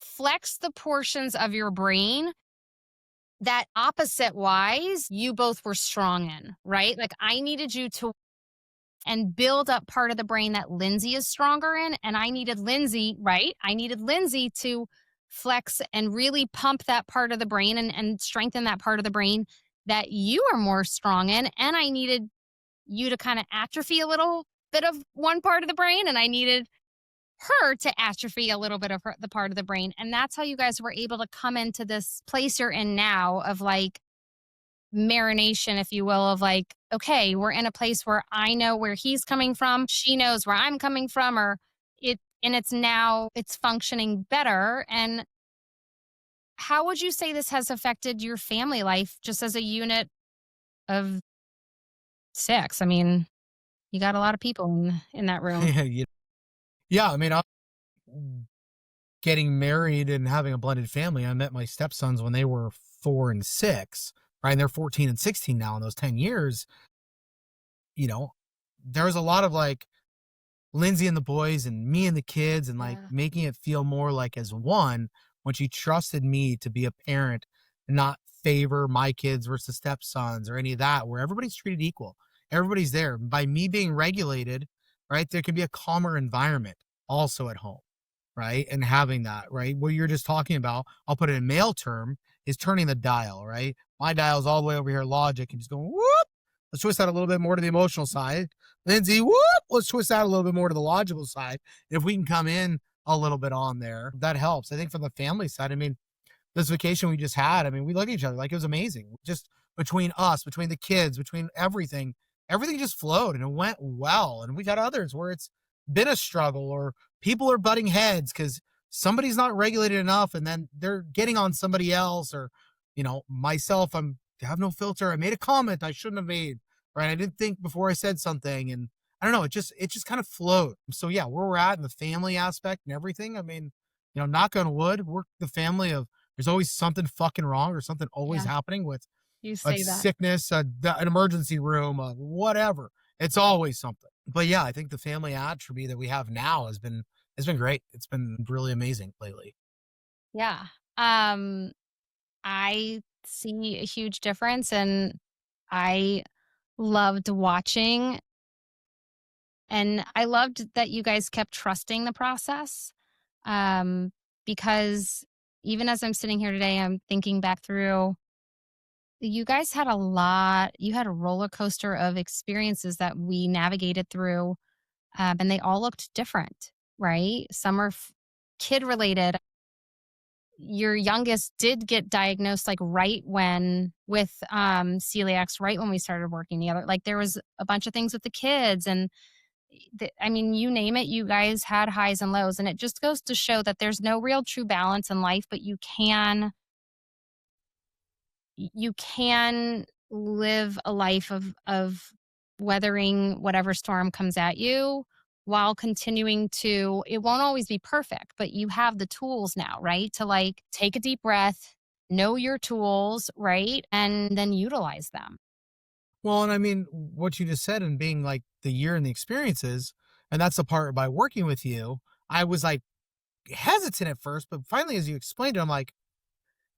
flex the portions of your brain that opposite wise you both were strong in, right? Like I needed you to and build up part of the brain that Lindsay is stronger in. And I needed Lindsay, right? I needed Lindsay to flex and really pump that part of the brain and strengthen that part of the brain that you are more strong in. And I needed you to kind of atrophy a little bit of one part of the brain. And I needed her to atrophy a little bit of the part of the brain. And that's how you guys were able to come into this place you're in now of like, marination, if you will, of like, okay, we're in a place where I know where he's coming from. She knows where I'm coming from, or and it's functioning better. And how would you say this has affected your family life just as a unit of six? I mean, you got a lot of people in that room. Yeah, I mean, getting married and having a blended family. I met my stepsons when they were 4 and 6, right? And they're 14 and 16 now. In those 10 years, you know, there was a lot of like Lindsay and the boys and me and the kids and like Yeah. making it feel more like as one when she trusted me to be a parent and not favor my kids versus stepsons or any of that, where everybody's treated equal. Everybody's there. By me being regulated, right? There can be a calmer environment also at home, right? And having that, right? What you're just talking about, I'll put it in male term, is turning the dial, right? My dial's all the way over here, logic, and just going, whoop. Let's twist that a little bit more to the emotional side. Lindsay, whoop, let's twist that a little bit more to the logical side. If we can come in a little bit on there, that helps. I think from the family side, I mean, this vacation we just had, I mean, we looked at each other like it was amazing. Just between us, between the kids, between everything, everything just flowed and it went well. And we got others where it's been a struggle or people are butting heads because somebody's not regulated enough and then they're getting on somebody else or, myself, I have no filter. I made a comment I shouldn't have made, right? I didn't think before I said something. And I don't know, it just kind of flowed. So yeah, where we're at in the family aspect and everything. I mean, knock on wood, we're the family of there's always something fucking wrong or something always Yeah. happening with You a say that. sickness, an emergency room, whatever. It's always something. But yeah, I think the family attribute that we have now has been great. It's been really amazing lately. Yeah. I see a huge difference, and I loved watching, and I loved that you guys kept trusting the process. Um, because even as I'm sitting here today, I'm thinking back through, you guys had you had a roller coaster of experiences that we navigated through, and they all looked different, right? Some are kid related. Your youngest did get diagnosed like right when with celiacs, right when we started working together. Like there was a bunch of things with the kids, and I mean, you name it, you guys had highs and lows, and it just goes to show that there's no real true balance in life, but you can live a life of weathering whatever storm comes at you while continuing to, it won't always be perfect, but you have the tools now, right? To like take a deep breath, know your tools, right? And then utilize them. Well, and I mean, what you just said and being like the year and the experiences, and that's the part by working with you, I was like hesitant at first, but finally, as you explained it, I'm like,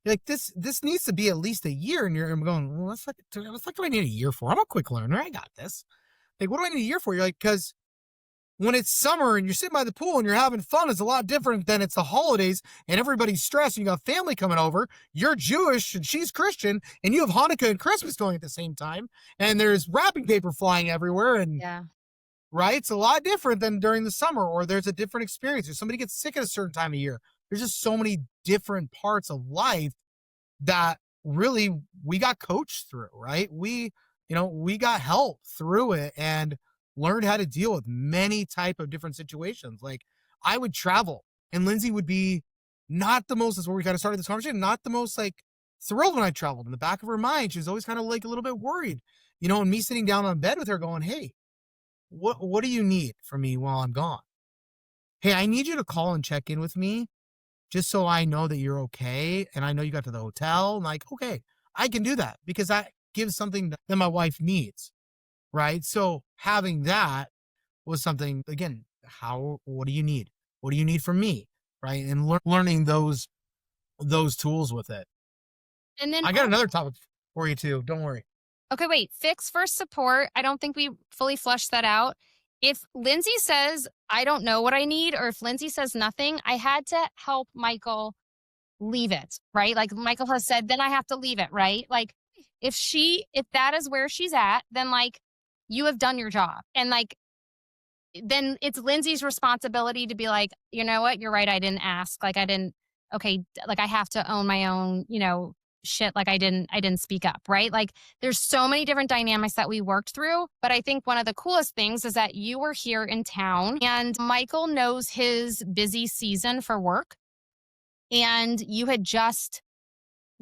you're like this needs to be at least a year, and I'm going, well, what do I need a year for? I'm a quick learner. I got this. Like, what do I need a year for? You're like, because when it's summer and you're sitting by the pool and you're having fun, it's a lot different than it's the holidays and everybody's stressed and you got family coming over. You're Jewish and she's Christian and you have Hanukkah and Christmas going at the same time. And there's wrapping paper flying everywhere. And Yeah. right, it's a lot different than during the summer, or there's a different experience, or somebody gets sick at a certain time of year. There's just so many different parts of life that really we got coached through, right? We got help through it and learned how to deal with many type of different situations. Like I would travel and Lindsay would be not the most, that's where we kind of started this conversation, not the most like thrilled when I traveled. In the back of her mind, she was always kind of like a little bit worried, and me sitting down on bed with her going, hey, what do you need from me while I'm gone? Hey, I need you to call and check in with me just so I know that you're okay. And I know you got to the hotel. I'm like, okay, I can do that because that gives something that my wife needs. Right. So having that was something, again, what do you need? What do you need from me? Right. And learning those tools with it. And then I got another topic for you too. Don't worry. okay, wait. Fix first support. I don't think we fully fleshed that out. If Lindsay says, I don't know what I need, or if Lindsay says nothing, I had to help Michael leave it, right? Like Michael has said, then I have to leave it, right? Like if that is where she's at, then like you have done your job. And like then it's Lindsay's responsibility to be like, you know what, you're right. I didn't ask. Like I didn't, okay, like I have to own my own, shit. Like I didn't speak up, right? Like there's so many different dynamics that we worked through. But I think one of the coolest things is that you were here in town and Michael knows his busy season for work. And you had just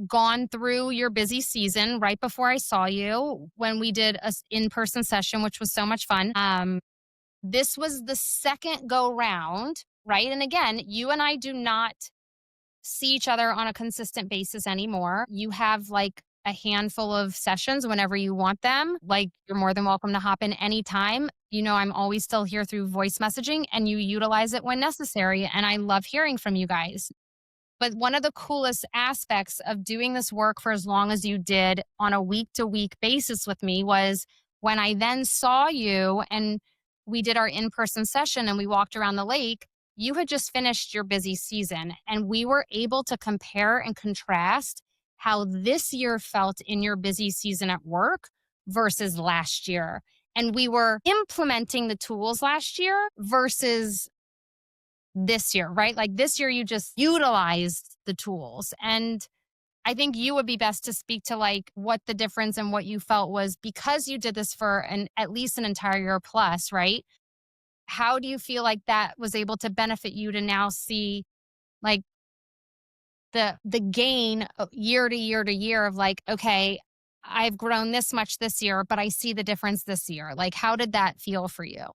gone through your busy season right before I saw you when we did a in-person session, which was so much fun. This was the second go round right? And again, you and I do not see each other on a consistent basis anymore. You have like a handful of sessions whenever you want them. Like, you're more than welcome to hop in anytime. You know, I'm always still here through voice messaging and you utilize it when necessary. And I love hearing from you guys. But one of the coolest aspects of doing this work for as long as you did on a week to week basis with me was when I then saw you and we did our in person session and we walked around the lake. You had just finished your busy season, and we were able to compare and contrast how this year felt in your busy season at work versus last year. And we were implementing the tools last year versus this year, right? Like this year, you just utilized the tools. And I think you would be best to speak to like what the difference and what you felt was because you did this for at least an entire year plus, right? How do you feel like that was able to benefit you to now see like the gain year to year to year of like, okay, I've grown this much this year, but I see the difference this year. Like, how did that feel for you?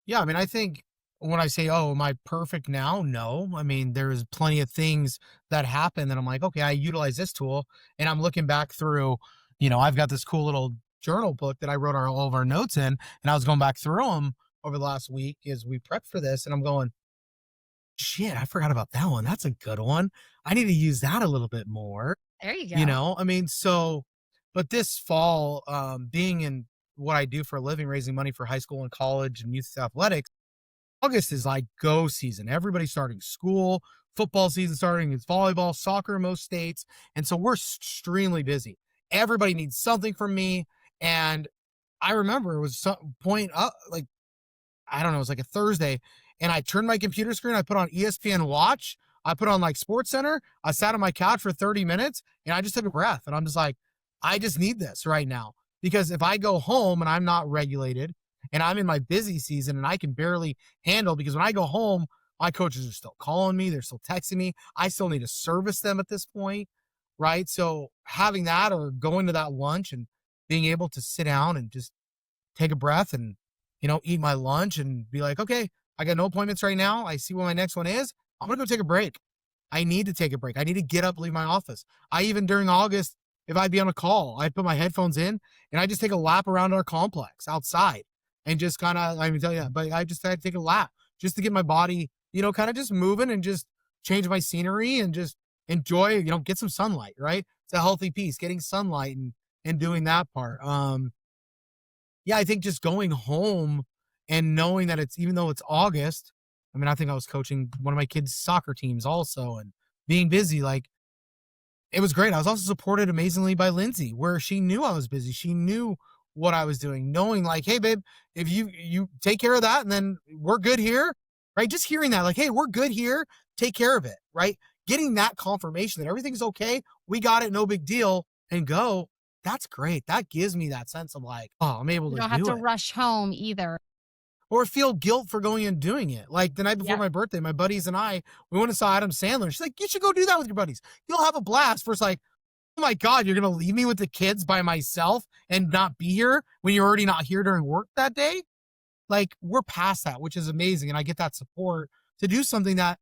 Yeah, I mean, I think when I say, "Oh, am I perfect now?" No. I mean, there's plenty of things that happen that I'm like, "Okay, I utilize this tool," and I'm looking back through, I've got this cool little journal book that I wrote all of our notes in, and I was going back through them over the last week as we prepped for this, and I'm going, "Shit, I forgot about that one. That's a good one. I need to use that a little bit more." There you go. I mean, so, but this fall, being in what I do for a living, raising money for high school and college and youth athletics, August is like go season. Everybody's starting school, football season starting, it's volleyball, soccer in most states. And so we're extremely busy. Everybody needs something from me. And I remember it was some point up, like, I don't know, it was like a Thursday, and I turned my computer screen, I put on ESPN Watch, I put on like Sports Center, I sat on my couch for 30 minutes and I just took a breath and I'm just like, I just need this right now. Because if I go home and I'm not regulated and I'm in my busy season and I can barely handle, because when I go home, my coaches are still calling me, they're still texting me. I still need to service them at this point. Right. So having that or going to that lunch and being able to sit down and just take a breath and, eat my lunch and be like, okay, I got no appointments right now. I see what my next one is. I'm going to go take a break. I need to take a break. I need to get up, leave my office. I even during August, if I'd be on a call, I'd put my headphones in and I just take a lap around our complex outside and just kind of, I mean, tell you that, but I just had to take a lap just to get my body, kind of just moving and just change my scenery and just enjoy, get some sunlight, right? It's a healthy piece, getting sunlight and doing that part. Yeah, I think just going home and knowing that it's, even though it's August, I mean, I think I was coaching one of my kids' soccer teams also and being busy, like it was great. I was also supported amazingly by Lindsay, where she knew I was busy. She knew what I was doing, knowing like, hey, babe, if you take care of that and then we're good here, right? Just hearing that, like, hey, we're good here, take care of it, right? Getting that confirmation that everything's okay, we got it, no big deal, and go. That's great. That gives me that sense of like, oh, I'm able You to don't have do to it. rush home either. Or feel guilt for going and doing it. Like the night before Yep. my birthday, my buddies and I, we went and saw Adam Sandler. She's like, you should go do that with your buddies. You'll have a blast. First, like, oh my God, you're going to leave me with the kids by myself and not be here when you're already not here during work that day? Like, we're past that, which is amazing. And I get that support to do something that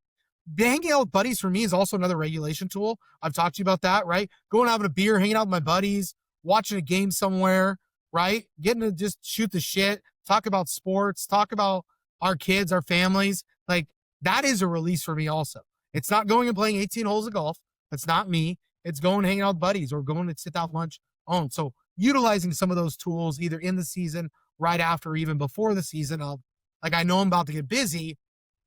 hanging out with buddies for me is also another regulation tool. I've talked to you about that, right? Going having a beer, hanging out with my buddies, watching a game somewhere, right? Getting to just shoot the shit, talk about sports, talk about our kids, our families. Like, that is a release for me also. It's not going and playing 18 holes of golf. That's not me. It's going and hanging out with buddies or going to sit down lunch on. So utilizing some of those tools either in the season, right after, or even before the season of like, I know I'm about to get busy.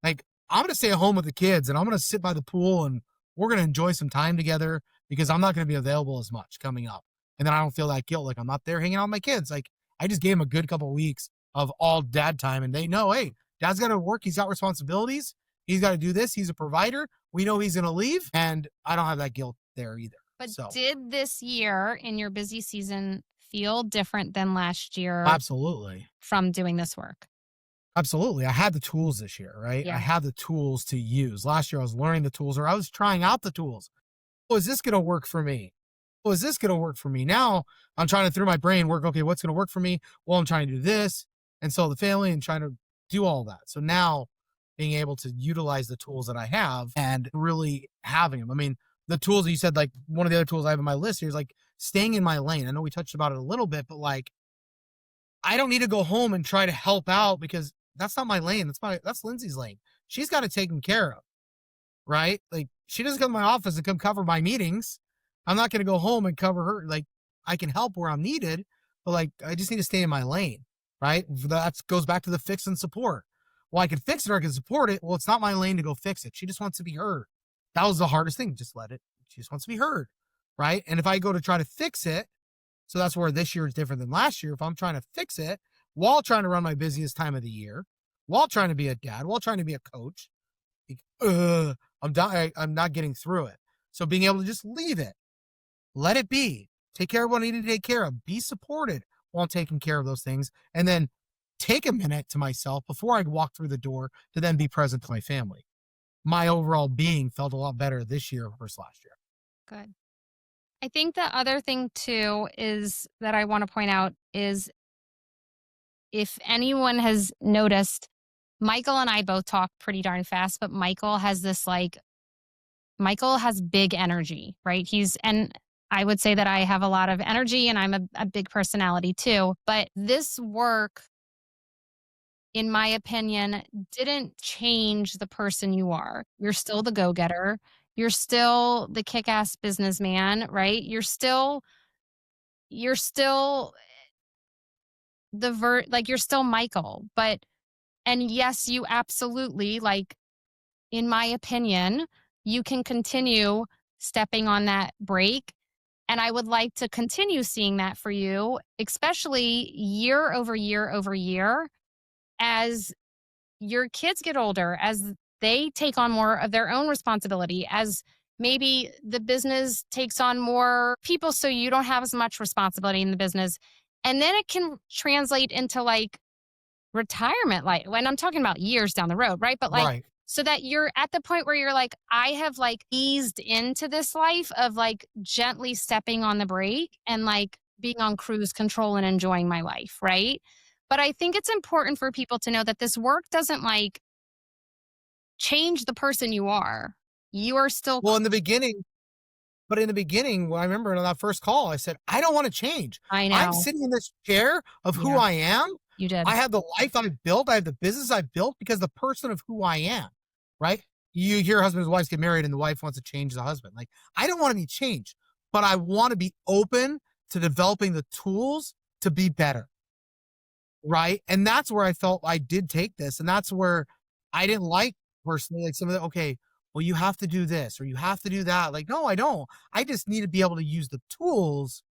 Like, I'm going to stay at home with the kids and I'm going to sit by the pool and we're going to enjoy some time together because I'm not going to be available as much coming up. And then I don't feel that guilt. Like, I'm not there hanging out with my kids. Like, I just gave them a good couple of weeks of all dad time and they know, hey, dad's got to work. He's got responsibilities. He's got to do this. He's a provider. We know he's going to leave. And I don't have that guilt there either. But So did this year in your busy season feel different than last year absolutely. from doing this work? Absolutely. I had the tools this year, right? I Yeah. had the tools to use. Last year I was learning the tools or I was trying out the tools. Oh, is this going to work for me? Oh, is this going to work for me? Now I'm trying to through my brain work. Okay, what's going to work for me? Well, I'm trying to do this. And so the family and trying to do all that. So now being able to utilize the tools that I have and really having them. I mean, the tools that you said, like one of the other tools I have on my list here is like staying in my lane. I know we touched about it a little bit, but like I don't need to go home and try to help out because that's not my lane. That's Lindsay's lane. She's got it taken care of, right? Like she doesn't come to my office and come cover my meetings. I'm not going to go home and cover her. Like I can help where I'm needed, but like I just need to stay in my lane, right? That goes back to the fix and support. Well, I can fix it or I can support it. Well, it's not my lane to go fix it. She just wants to be heard. That was the hardest thing. Just let it. She just wants to be heard, right? And if I go to try to fix it, so that's where this year is different than last year. If I'm trying to fix it while trying to run my busiest time of the year, while trying to be a dad, while trying to be a coach, I'm not getting through it. So being able to just leave it, let it be, take care of what I need to take care of, be supported while taking care of those things, and then take a minute to myself before I walk through the door to then be present to my family. My overall being felt a lot better this year versus last year. Good. I think the other thing too is that I want to point out is if anyone has noticed, Michael and I both talk pretty darn fast, but Michael has big energy, right? And I would say that I have a lot of energy and I'm a big personality too. But this work, in my opinion, didn't change the person you are. You're still the go getter. You're still the kick ass businessman, right? You're still you're still Michael. And yes, you absolutely, like, in my opinion, you can continue stepping on that brake. And I would like to continue seeing that for you, especially year over year over year, as your kids get older, as they take on more of their own responsibility, as maybe the business takes on more people, so you don't have as much responsibility in the business. And then it can translate into like retirement, like when I'm talking about years down the road, right? But like, Right. so that you're at the point where you're like, I have like eased into this life of like gently stepping on the brake and like being on cruise control and enjoying my life, right? But I think it's important for people to know that this work doesn't like change the person you are. You are still, Well, in the beginning, when I remember on that first call, I said, I don't want to change. I I'm know. sitting in this chair of who Yeah, I am. you did. I have the life I've built. I have the business I've built because the person of who I am, right? You hear husbands and wives get married and the wife wants to change the husband. Like, I don't want any change, but I want to be open to developing the tools to be better. Right. And that's where I felt I did take this. And that's where I didn't like personally, like some of the, okay, well, you have to do this or you have to do that. Like, no, I don't. I just need to be able to use the tools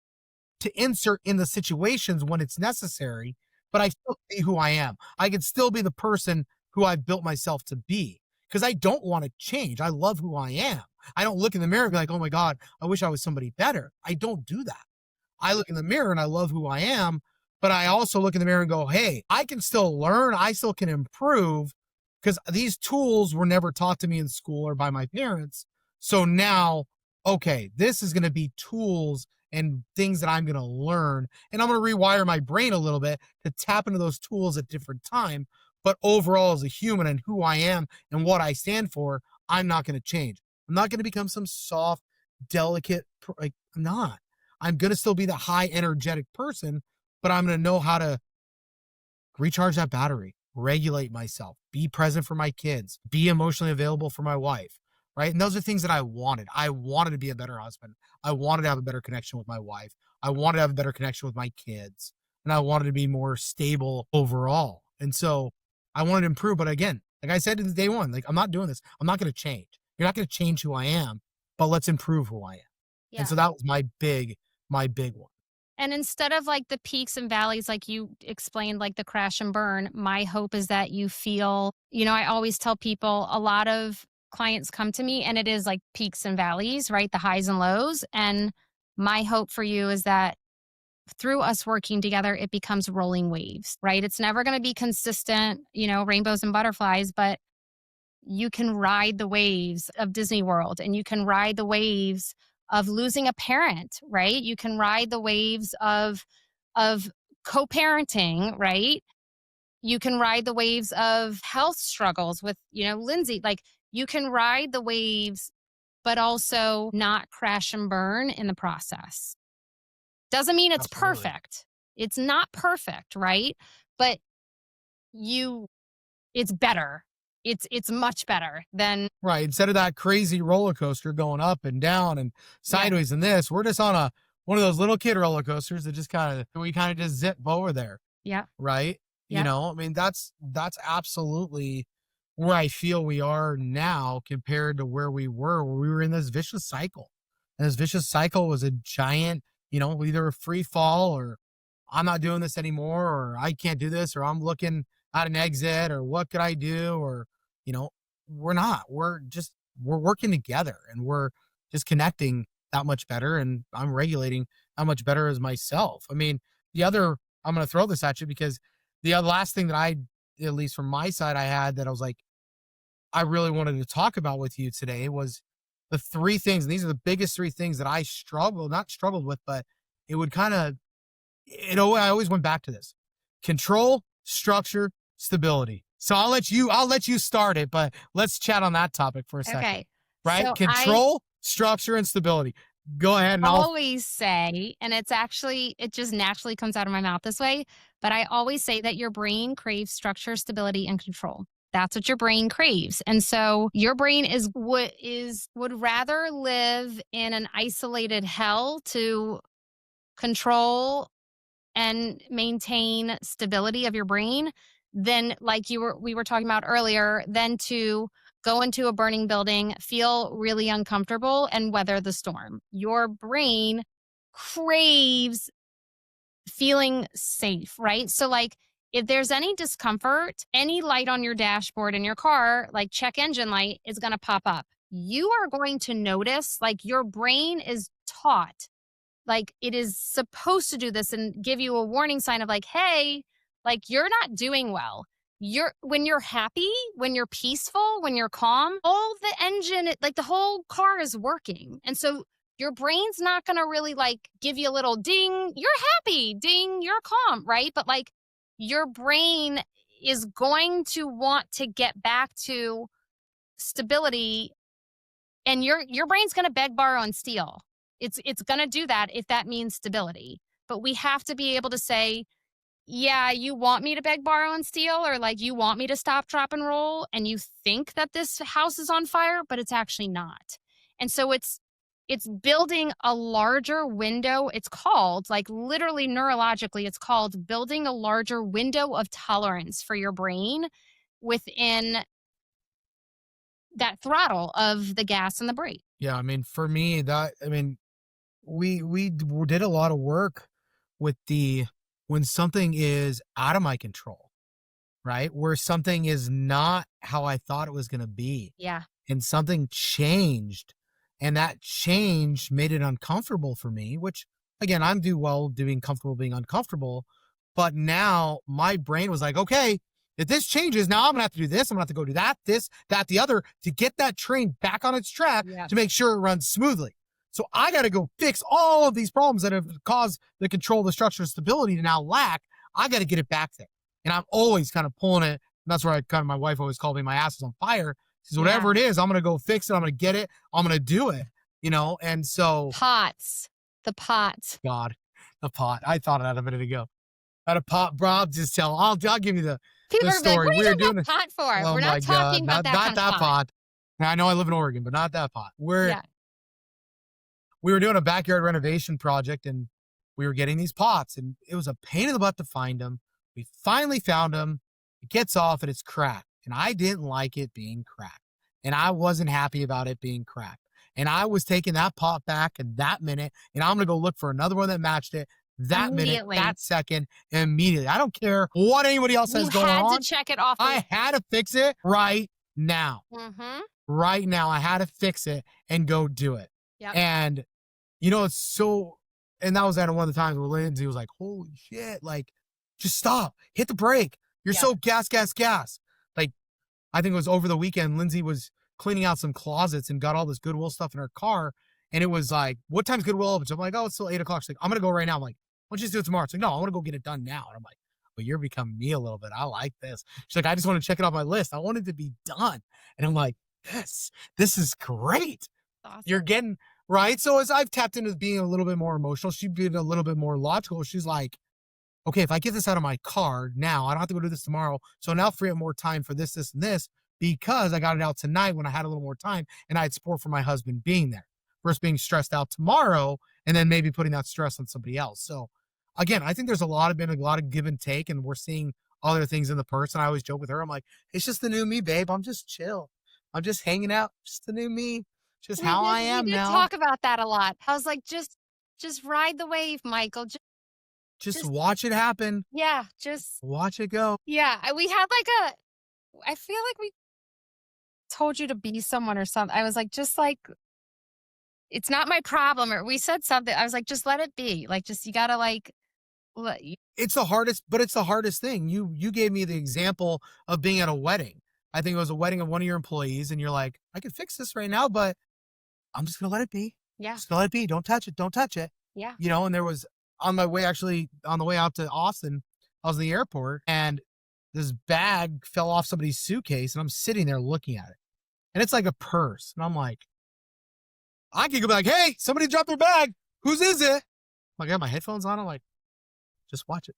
to insert in the situations when it's necessary, but I still be who I am. I can still be the person who I've built myself to be because I don't want to change. I love who I am. I don't look in the mirror and be like, oh my God, I wish I was somebody better. I don't do that. I look in the mirror and I love who I am, but I also look in the mirror and go, hey, I can still learn. I still can improve because these tools were never taught to me in school or by my parents. So now, okay, this is going to be tools and things that I'm going to learn. And I'm going to rewire my brain a little bit to tap into those tools at different time. But overall, as a human and who I am and what I stand for, I'm not going to change. I'm not going to become some soft, delicate, like, I'm not. I'm going to still be the high energetic person, but I'm going to know how to recharge that battery, regulate myself, be present for my kids, be emotionally available for my wife, right? And those are things that I wanted. I wanted to be a better husband. I wanted to have a better connection with my wife. I wanted to have a better connection with my kids. And I wanted to be more stable overall. And so I wanted to improve. But again, like I said in day one, like I'm not doing this. I'm not going to change. You're not going to change who I am, but let's improve who I am. And Yeah. so that was my big one. And instead of like the peaks and valleys, like you explained, like the crash and burn, my hope is that you feel, I always tell people a lot of clients come to me and it is like peaks and valleys, right? The highs and lows. And my hope for you is that through us working together, it becomes rolling waves, right? It's never going to be consistent, rainbows and butterflies, but you can ride the waves of Disney World and you can ride the waves of losing a parent, right? You can ride the waves of co-parenting, right? You can ride the waves of health struggles with, Lindsay. Like, you can ride the waves, but also not crash and burn in the process. Doesn't mean it's Absolutely. perfect. It's not perfect, right? But you it's better. It's much better than Right. Instead of that crazy roller coaster going up and down and yeah, sideways and this, we're just on a one of those little kid roller coasters that just we kind of just zip over there. yeah, Right. yeah. I mean, that's absolutely where I feel we are now compared to where we were in this vicious cycle. And this vicious cycle was a giant, either a free fall or I'm not doing this anymore, or I can't do this, or I'm looking at an exit, or what could I do? Or, you know, we're not. We're working together and we're just connecting that much better. And I'm regulating how much better as myself. I mean, I'm going to throw this at you because the other last thing that at least from my side, I had that I was like, I really wanted to talk about with you today was the three things. And these are the biggest three things that not struggled with, but it would kind of, I always went back to this: control, structure, stability. So I'll let you start it, but let's chat on that topic for a second. Okay. Right? So I Control, structure, and stability. Go ahead and always say, and it just naturally comes out of my mouth this way, but I always say that your brain craves structure, stability, and control. That's what your brain craves. And so your brain would rather live in an isolated hell to control and maintain stability of your brain than, like we were talking about earlier, than to go into a burning building, feel really uncomfortable, and weather the storm. Your brain craves feeling safe, right? So, like, if there's any discomfort, any light on your dashboard in your car, like check engine light, is going to pop up. You are going to notice, like, your brain is taught, like, it is supposed to do this and give you a warning sign of, like, hey, like, you're not doing well. When you're happy, when you're peaceful, when you're calm, all the engine, like, the whole car is working. And so your brain's not going to really, like, give you a little ding, you're happy, ding, you're calm, right? But, like, your brain is going to want to get back to stability, and your brain's going to beg, borrow, and steal. It's going to do that if that means stability. But we have to be able to say, yeah, you want me to beg, borrow, and steal, or, like, you want me to stop, drop, and roll, and you think that this house is on fire, but it's actually not. And so it's building a larger window. It's called, like, literally neurologically, it's called building a larger window of tolerance for your brain within that throttle of the gas and the brake. Yeah, I mean, for me, did a lot of work with the when something is out of my control, right? Where something is not how I thought it was going to be, Yeah. and something changed, and that change made it uncomfortable for me, which again, I'm do well doing comfortable being uncomfortable. But now my brain was like, okay, if this changes, now I'm gonna have to do this, I'm gonna have to go do that, this, that, the other, to get that train back on its track Yeah. to make sure it runs smoothly. So I got to go fix all of these problems that have caused the control, the structure, stability to now lack. I got to get it back there. And I'm always kind of pulling it. And that's where my wife always called me, my ass is on fire. She says, Yeah. whatever it is, I'm going to go fix it. I'm going to get it. I'm going to do it, And so, Pots. The pots. God, the pot. I thought of that a minute ago. At a pot, bro, I'll give you People the are like, story. what are We you were talking doing about it. pot for? Oh We're my not talking God. about that Not kind that of pot. pot. Now, I know I live in Oregon, but not that pot. Yeah. We were doing a backyard renovation project and we were getting these pots and it was a pain in the butt to find them. We finally found them. It gets off and it's cracked. And I didn't like it being cracked. And I wasn't happy about it being cracked. And I was taking that pot back in that minute and I'm going to go look for another one that matched it that minute, Immediately. that second, immediately. I don't care what anybody else You has going had to on. check it off. I had to fix it right now. Mm-hmm. Right now. I had to fix it and go do it. Yep. And it's so, and that was at one of the times where Lindsay was like, holy shit, like, just stop, hit the brake. You're so gas. Like, I think it was over the weekend, Lindsay was cleaning out some closets and got all this Goodwill stuff in her car. And it was like, what time's Goodwill open? So I'm like, oh, it's still 8 o'clock. She's like, I'm going to go right now. I'm like, why don't you just do it tomorrow? It's like, no, I want to go get it done now. And I'm like, but you're becoming me a little bit. I like this. She's like, I just want to check it off my list. I want it to be done. And I'm like, this is great. You're Awesome. getting right. So as I've tapped into being a little bit more emotional, she's been a little bit more logical. She's like, okay, if I get this out of my car now, I don't have to go do this tomorrow. So now free up more time for this, this, and this because I got it out tonight when I had a little more time and I had support from my husband being there versus being stressed out tomorrow and then maybe putting that stress on somebody else. So again, I think there's been a lot of give and take, and we're seeing other things in the person. I always joke with her. I'm like, it's just the new me, babe. I'm just chill. I'm just hanging out. Just the new me. Just how I We am did now. talk about that a lot. I was like, just ride the wave, Michael. Just Just watch it happen. yeah, just Watch it go. yeah. We had like I feel like we told you to be someone or something. I was like, just like it's not my problem, or we said something. I was like, just let it be. Like, just you gotta like let you, It's the hardest, but it's the hardest thing. You gave me the example of being at a wedding. I think it was a wedding of one of your employees, and you're like, I could fix this right now, but I'm just gonna let it be. yeah, Just gonna let it be. Don't touch it. Don't touch it. yeah. And there was on the way out to Austin, I was in the airport and this bag fell off somebody's suitcase, and I'm sitting there looking at it. And it's like a purse. And I'm like, I could go back, hey, somebody dropped their bag. Whose is it? I got my headphones on. I'm like, just watch it.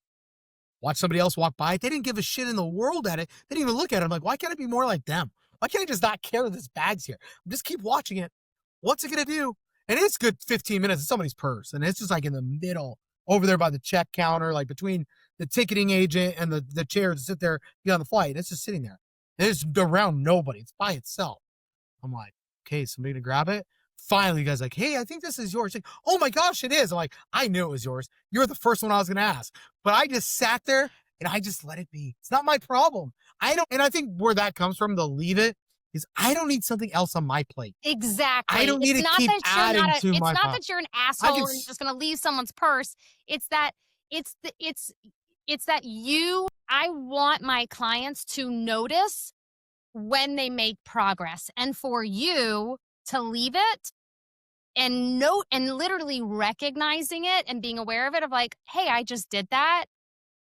Watch somebody else walk by. They didn't give a shit in the world at it. They didn't even look at it. I'm like, why can't I be more like them? Why can't I just not care that this bag's here? Just keep watching it. What's it gonna do? And it's good 15 minutes. It's somebody's purse. And it's just like in the middle, over there by the check counter, like between the ticketing agent and the chair to sit there, be on the flight. It's just sitting there. It's around nobody. It's by itself. I'm like, okay, somebody to grab it. Finally, you guys like, hey, I think this is yours. Like, oh my gosh, it is. I'm like, I knew it was yours. You're the first one I was gonna ask. But I just sat there and I just let it be. It's not my problem. I don't, and I think where that comes from, the leave it, is I don't need something else on my plate. I Exactly. don't need to keep adding to It's my not pile. that you're an I asshole can, and you're just gonna leave someone's purse. It's that it's that you I want my clients to notice when they make progress, and for you to leave it and note and literally recognizing it and being aware of it of like, hey, I just did that.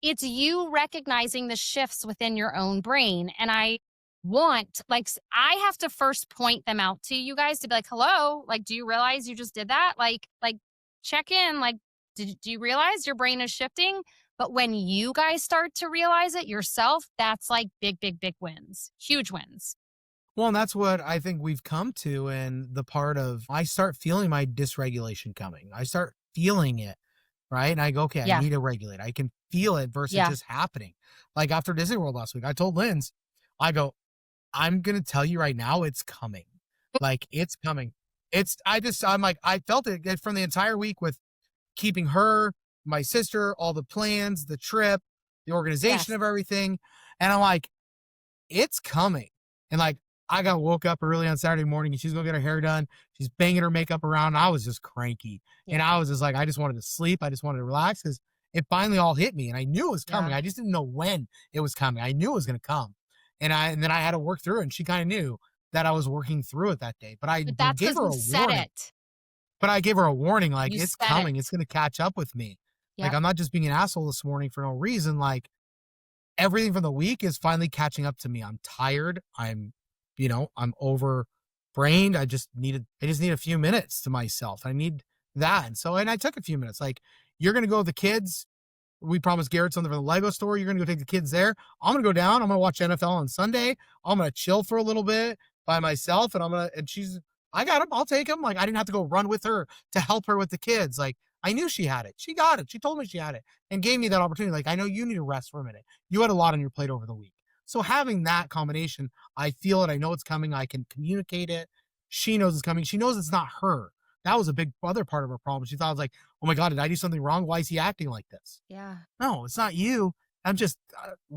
It's you recognizing the shifts within your own brain. And I want, like, I have to first point them out to you guys to be like, hello, like, do you realize you just did that? Like, check in. Like, do you realize your brain is shifting? But when you guys start to realize it yourself, that's like big, big, big wins, huge wins. well, and that's what I think we've come to in the part of I start feeling my dysregulation coming. I start feeling it, right? And I go, okay, I Yeah. need to regulate. I can feel it versus Yeah. just happening. Like after Disney World last week, I told Linz, I go, I'm gonna tell you right now, it's coming. Like it's coming. I'm like, I felt it from the entire week with keeping her, my sister, all the plans, the trip, the organization Yes. of everything. And I'm like, it's coming. And like, I got woke up early on Saturday morning and she's gonna get her hair done. She's banging her makeup around. And I was just cranky. And Yeah. I was just like, I just wanted to sleep. I just wanted to relax because it finally all hit me. And I knew it was coming. Yeah. I just didn't know when it was coming. I knew it was gonna come. And then I had to work through it. And she kind of knew that I was working through it that day. But I But that's gave because her you a said warning. it. But I gave her a warning, like, You it's said it. coming. It's gonna catch up with me. Like, Yep. I'm not just being an asshole this morning for no reason. Like, everything from the week is finally catching up to me. I'm tired. I'm overbrained. I just need a few minutes to myself. I need that. And I took a few minutes. Like, you're going to go with the kids. We promised Garrett something from the Lego store. You're going to go take the kids there. I'm going to go down. I'm going to watch NFL on Sunday. I'm going to chill for a little bit by myself. I got him. I'll take him. Like, I didn't have to go run with her to help her with the kids. Like, I knew she had it. She got it. She told me she had it and gave me that opportunity. Like, I know you need to rest for a minute. You had a lot on your plate over the week. So having that combination, I feel it. I know it's coming. I can communicate it. She knows it's coming. She knows it's not her. That was a big other part of her problem. She thought, I was like, oh my God, did I do something wrong? Why is he acting like this? Yeah. No, it's not you. I'm just,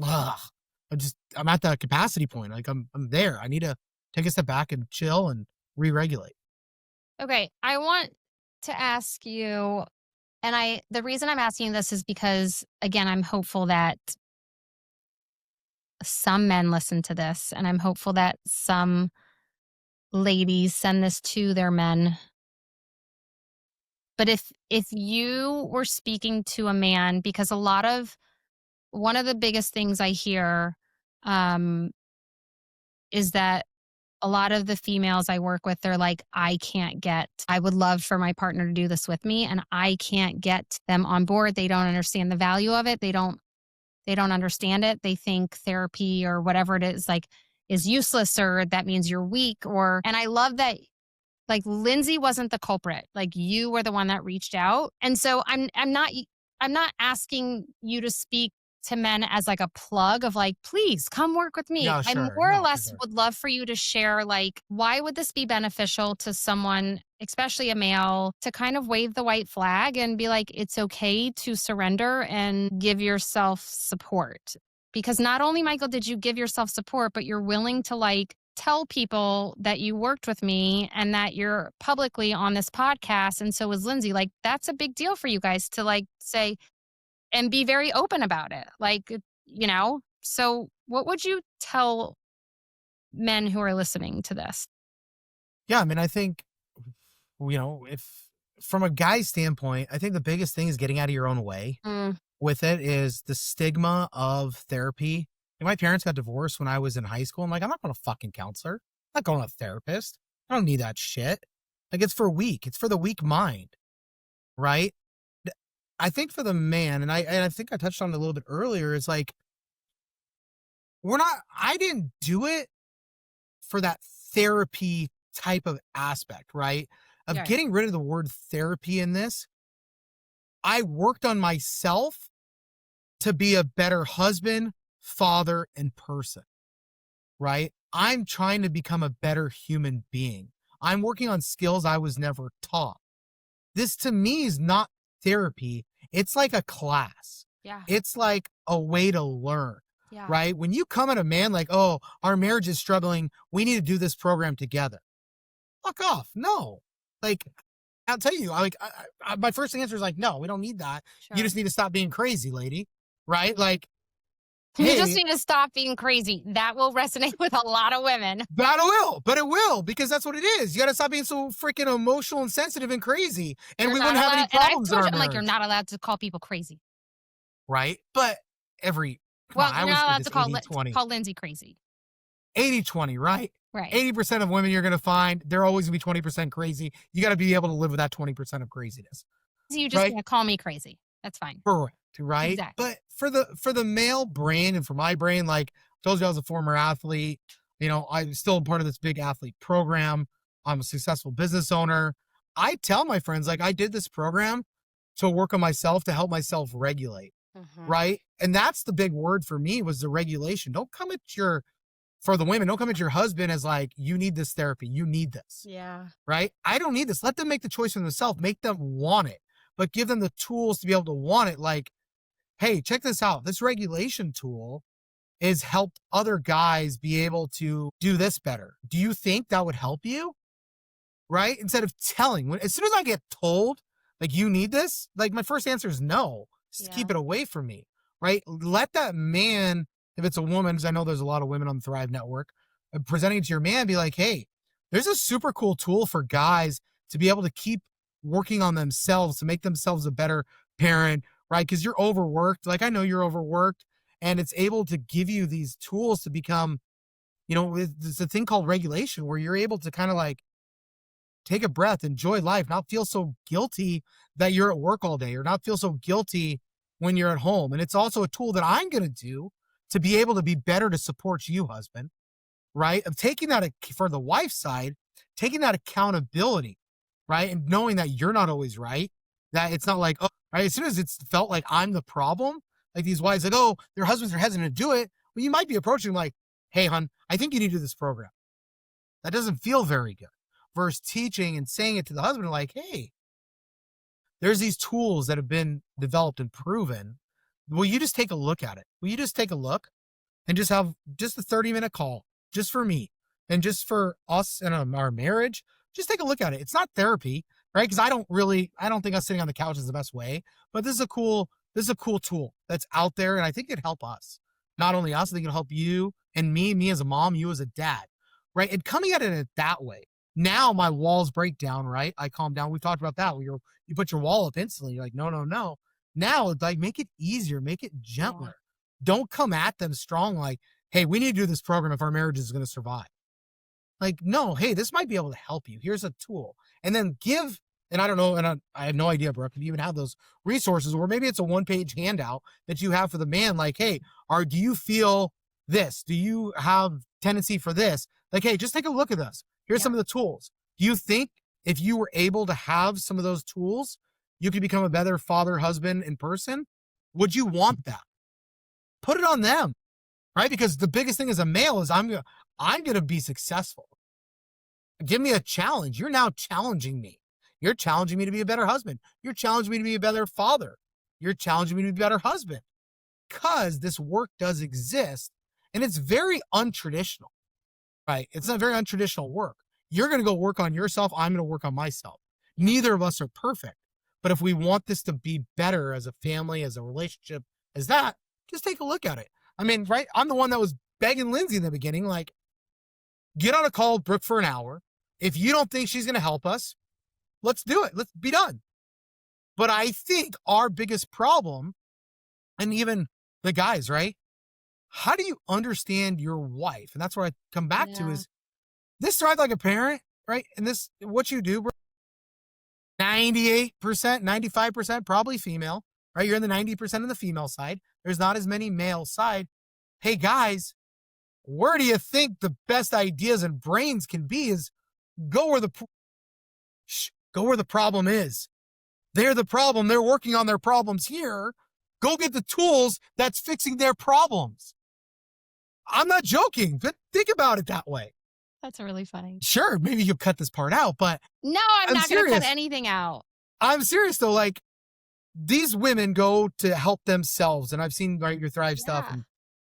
I'm at that capacity point. Like I'm there. I need to take a step back and chill and re-regulate. Okay. I want to ask you, and the reason I'm asking this is because, again, I'm hopeful that some men listen to this, and I'm hopeful that some ladies send this to their men. But if you were speaking to a man, because a lot of one of the biggest things I hear um, is that a lot of the females I work with, they're like, I would love for my partner to do this with me, and I can't get them on board. They don't understand the value of it. They don't understand it. They think therapy or whatever it is like is useless, or that means you're weak, or and I love that like Lindsay wasn't the culprit. Like you were the one that reached out. And so I'm not asking you to speak to men as like a plug of like, please come work with me. Yeah, I sure. more or No, for less sure. would love for you to share like why would this be beneficial to someone, especially a male, to kind of wave the white flag and be like, it's okay to surrender and give yourself support. Because not only, Michael, did you give yourself support, but you're willing to like tell people that you worked with me and that you're publicly on this podcast. And so was Lindsay. Like, that's a big deal for you guys to like say and be very open about it. Like, so what would you tell men who are listening to this? Yeah, I mean, I think, if from a guy's standpoint, I think the biggest thing is getting out of your own way Mm, with it is the stigma of therapy. And my parents got divorced when I was in high school. I'm like, I'm not going to fucking counselor. I'm not going to a therapist. I don't need that shit. Like, it's for the weak mind, right? I think for the man, and I think I touched on it a little bit earlier, is like, I didn't do it for that therapy type of aspect, right? Of right. getting rid of the word therapy in this. I worked on myself to be a better husband, father, and person, right? I'm trying to become a better human being. I'm working on skills I was never taught. This to me is not therapy. It's like a class. Yeah. It's like a way to learn, Yeah. right? When you come at a man like, oh, our marriage is struggling, we need to do this program together. Fuck off. No. Like, I'll tell you, my first answer is like, no, we don't need that. You Sure. just need to stop being crazy, lady. Right? Like, You just hey, need to stop being crazy. That will resonate with a lot of women. but it will, because that's what it is. You got to stop being so freaking emotional and sensitive and crazy, and You're we not wouldn't have any allowed. And I've problems in told our you, I'm like, you're marriage. not allowed to call people crazy. Right? But come on, Well, I you're always not say allowed this to 80/20. call Lindsay crazy. 80/20, right? Right. 80% of women you're going to find, they're always going to be 20% crazy. You got to be able to live with that 20% of craziness, So you just right? gonna call me crazy. That's fine. Correct, right? Exactly. But for the male brain and for my brain, like I told you, I was a former athlete. I'm still a part of this big athlete program. I'm a successful business owner. I tell my friends, like, I did this program to work on myself, to help myself regulate, Mhm. right? And that's the big word for me, was the regulation. For the women, don't come at your husband as like, you need this therapy, you need this, Yeah. right? I don't need this. Let them make the choice for themselves, make them want it, but give them the tools to be able to want it. Like, hey, check this out. This regulation tool is helped other guys be able to do this better. Do you think that would help you? Right? Instead of as soon as I get told, like, you need this, like, my first answer is no, just Yeah. keep it away from me, right? Let that man, if it's a woman, because I know there's a lot of women on the Thrive Network, presenting it to your man, be like, hey, there's a super cool tool for guys to be able to keep working on themselves, to make themselves a better parent, right? Because you're overworked. Like, I know you're overworked, and it's able to give you these tools to become, it's a thing called regulation, where you're able to kind of like take a breath, enjoy life, not feel so guilty that you're at work all day, or not feel so guilty when you're at home. And it's also a tool that I'm going to do to be able to be better to support you, husband, right? Of taking that for the wife's side, taking that accountability, right? And knowing that you're not always right, that it's not like, oh, right? As soon as it's felt like I'm the problem, like these wives, like, oh, their husbands are hesitant to do it. Well, you might be approaching them like, hey, hon, I think you need to do this program. That doesn't feel very good. Versus teaching and saying it to the husband, like, hey, there's these tools that have been developed and proven. Will you just take a look at it? Will you just take a look and just have just a 30-minute call just for me and just for us and our marriage? Just take a look at it. It's not therapy, right? Because I don't think us sitting on the couch is the best way, but this is a cool tool that's out there. And I think it'd help us. Not only us, I think it'll help you and me as a mom, you as a dad, right? And coming at it that way. Now my walls break down, right? I calm down. We've talked about that. Where you put your wall up instantly. You're like, no, no, no. Now, like, make it easier, make it Yeah. gentler, Don't come at them strong like, hey, we need to do this program if our marriage is going to survive. Like, no, hey, this might be able to help you. Here's a tool. And then give, and I don't know, and I have no idea, Brooke, if you even have those resources, or maybe it's a 1-page handout that you have for the man, like, hey, do you feel this? Do you have tendency for this? Like, hey, just take a look at this. Here's some of the tools. Do you think if you were able to have some of those tools, you could become a better father, husband in person? Would you want that? Put it on them, right? Because the biggest thing as a male is I'm going to be successful. Give me a challenge. You're now challenging me. You're challenging me to be a better husband. You're challenging me to be a better father. You're challenging me to be a better husband. Because this work does exist, and it's very untraditional, right? It's a very untraditional work. You're going to go work on yourself. I'm going to work on myself. Neither of us are perfect. But if we want this to be better as a family, as a relationship, as that, just take a look at it. I mean, right? I'm the one that was begging Lindsay in the beginning, like, get on a call with Brooke for an hour. If you don't think she's going to help us, let's do it. Let's be done. But I think our biggest problem, and even the guys, right? How do you understand your wife? And that's where I come back to is this thrive like a parent, right? And this, what you do, 98%, 95% probably female, right? You're in the 90% on the female side. There's not as many male side. Hey guys, where do you think the best ideas and brains can be is go where the problem is. They're the problem. They're working on their problems here. Go get the tools that's fixing their problems. I'm not joking, but think about it that way. That's really funny. Sure, maybe you'll cut this part out, but no, I'm not going to cut anything out. I'm serious though. Like, these women go to help themselves, and I've seen, right, your Thrive stuff,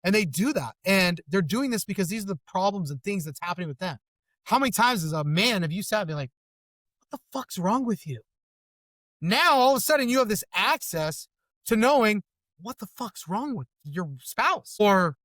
and they do that, and they're doing this because these are the problems and things that's happening with them. How many times as a man have you sat and been like, what the fuck's wrong with you? Now all of a sudden you have this access to knowing what the fuck's wrong with your spouse, or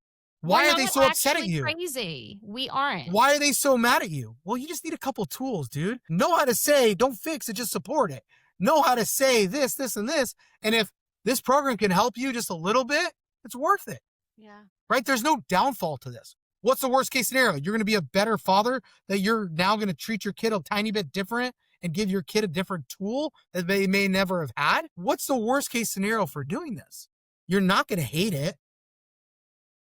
why are they so upset at you? Crazy. We aren't. Why are they so mad at you? Well, you just need a couple tools, dude. Know how to say, don't fix it, just support it. Know how to say this, this, and this. And if this program can help you just a little bit, it's worth it. Yeah. Right? There's no downfall to this. What's the worst case scenario? You're going to be a better father, that you're now going to treat your kid a tiny bit different and give your kid a different tool that they may never have had. What's the worst case scenario for doing this? You're not going to hate it.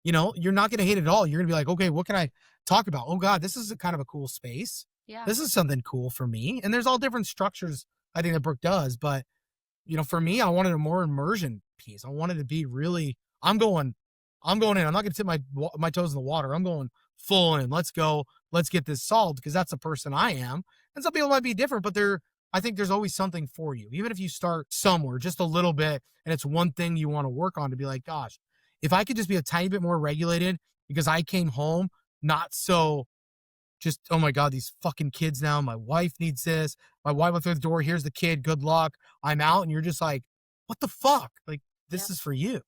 You know, you're not going to hate it at all. You're going to be like, okay, what can I talk about? Oh God, this is a kind of a cool space. Yeah. This is something cool for me. And there's all different structures I think that Brooke does. But, you know, for me, I wanted a more immersion piece. I wanted to be really, I'm going in. I'm not going to tip my toes in the water. I'm going full in. Let's go. Let's get this solved, because that's the person I am. And some people might be different, but I think there's always something for you. Even if you start somewhere just a little bit and it's one thing you want to work on, to be like, gosh, if I could just be a tiny bit more regulated, because I came home not so just, oh my God, these fucking kids now. My wife needs this. My wife went through the door. Here's the kid. Good luck. I'm out. And you're just like, what the fuck? Like, this is for you.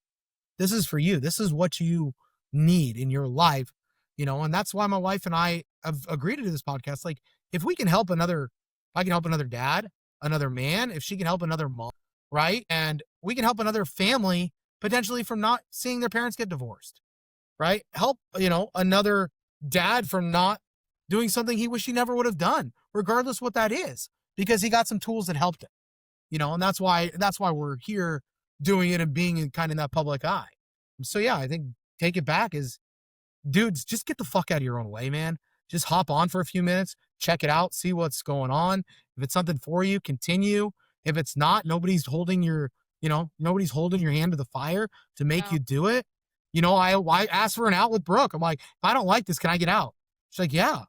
This is for you. This is what you need in your life, you know? And that's why my wife and I have agreed to do this podcast. Like, if we can help I can help another dad, another man, if she can help another mom, right? And we can help another family potentially from not seeing their parents get divorced, right? Help, you know, another dad from not doing something he wished he never would have done, regardless what that is, because he got some tools that helped him, you know? And that's why we're here doing it and being in kind of that public eye. So yeah, I think take it back is, dudes, just get the fuck out of your own way, man. Just hop on for a few minutes, check it out, see what's going on. If it's something for you, continue. If it's not, nobody's holding your hand to the fire to make you do it. You know, I asked for an out with Brooke. I'm like, if I don't like this, can I get out? She's like, yeah.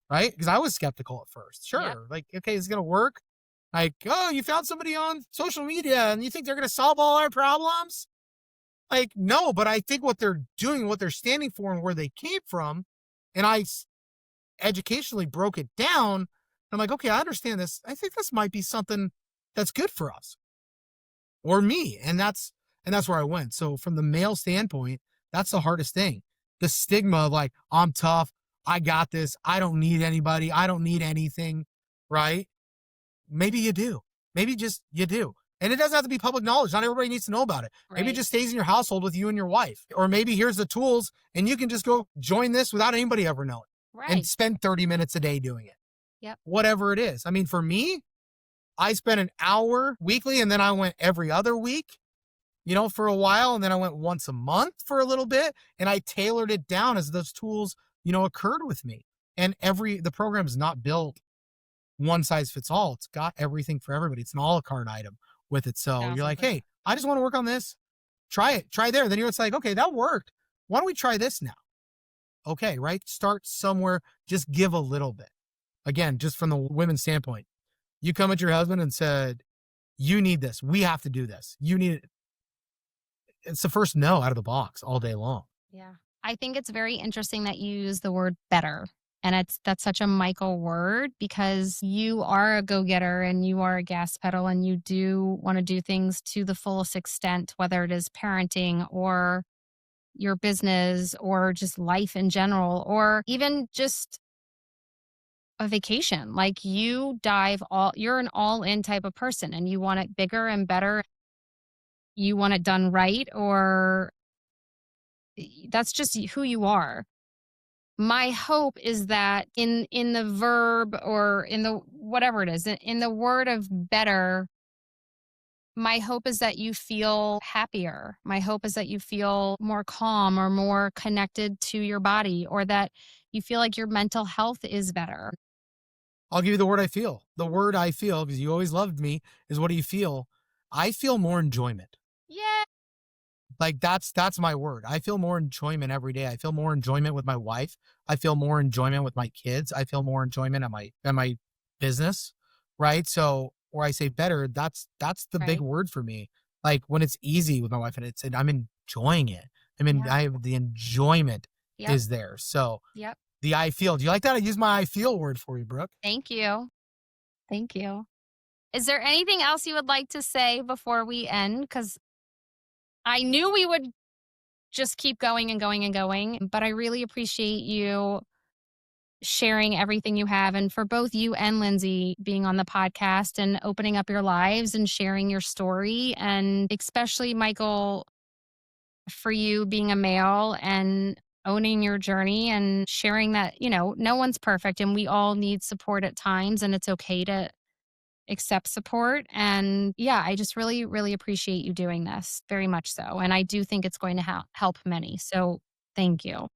Right? Because I was skeptical at first. Sure. Yep. Like, okay, is it going to work? Like, oh, you found somebody on social media and you think they're going to solve all our problems? Like, no, but I think what they're doing, what they're standing for, and where they came from, and I educationally broke it down. I'm like, okay, I understand this. I think this might be something that's good for us or me. And that's where I went. So from the male standpoint, that's the hardest thing. The stigma of like, I'm tough. I got this. I don't need anybody. I don't need anything. Right? Maybe you do. Maybe just you do. And it doesn't have to be public knowledge. Not everybody needs to know about it. Maybe it Right. just stays in your household with you and your wife. Or maybe here's the tools and you can just go join this without anybody ever knowing and Right. spend 30 minutes a day doing it. Yep. Whatever it is. I mean, for me, I spent an hour weekly and then I went every other week, for a while. And then I went once a month for a little bit and I tailored it down as those tools, occurred with me. And the program is not built one size fits all. It's got everything for everybody. It's an a la carte item with it. So you're like, 1000%. hey, I just want to work on this. Try it. Try there. Then it's like, okay, that worked. Why don't we try this now? Okay, right? Start somewhere. Just give a little bit. Again, just from the women's standpoint, you come at your husband and said, you need this. We have to do this. You need it. It's the first no out of the box all day long. Yeah. I think it's very interesting that you use the word better. And that's such a Michael word because you are a go-getter and you are a gas pedal and you do want to do things to the fullest extent, whether it is parenting or your business or just life in general, or even just a vacation. Like you're an all in type of person and you want it bigger and better. You want it done right, or that's just who you are. My hope is that in the verb or in the whatever it is, in the word of better, my hope is that you feel happier. My hope is that you feel more calm or more connected to your body, or that you feel like your mental health is better. I'll give you the word I feel. The word I feel, because you always loved me, is what do you feel? I feel more enjoyment. Yeah. Like that's my word. I feel more enjoyment every day. I feel more enjoyment with my wife. I feel more enjoyment with my kids. I feel more enjoyment at my business. Right. So where I say better, that's the big Right. word for me. Like when it's easy with my wife and I'm enjoying it. Yeah. I have the enjoyment Yep. is there. So Yep. the I feel. Do you like that? I use my I feel word for you, Brooke. Thank you. Thank you. Is there anything else you would like to say before we end? Because I knew we would just keep going and going and going, but I really appreciate you sharing everything you have, and for both you and Lindsay being on the podcast and opening up your lives and sharing your story. And especially, Michael, for you being a male and owning your journey and sharing that, no one's perfect and we all need support at times, and it's okay to accept support. And yeah, I just really, really appreciate you doing this very much so. And I do think it's going to help many. So thank you.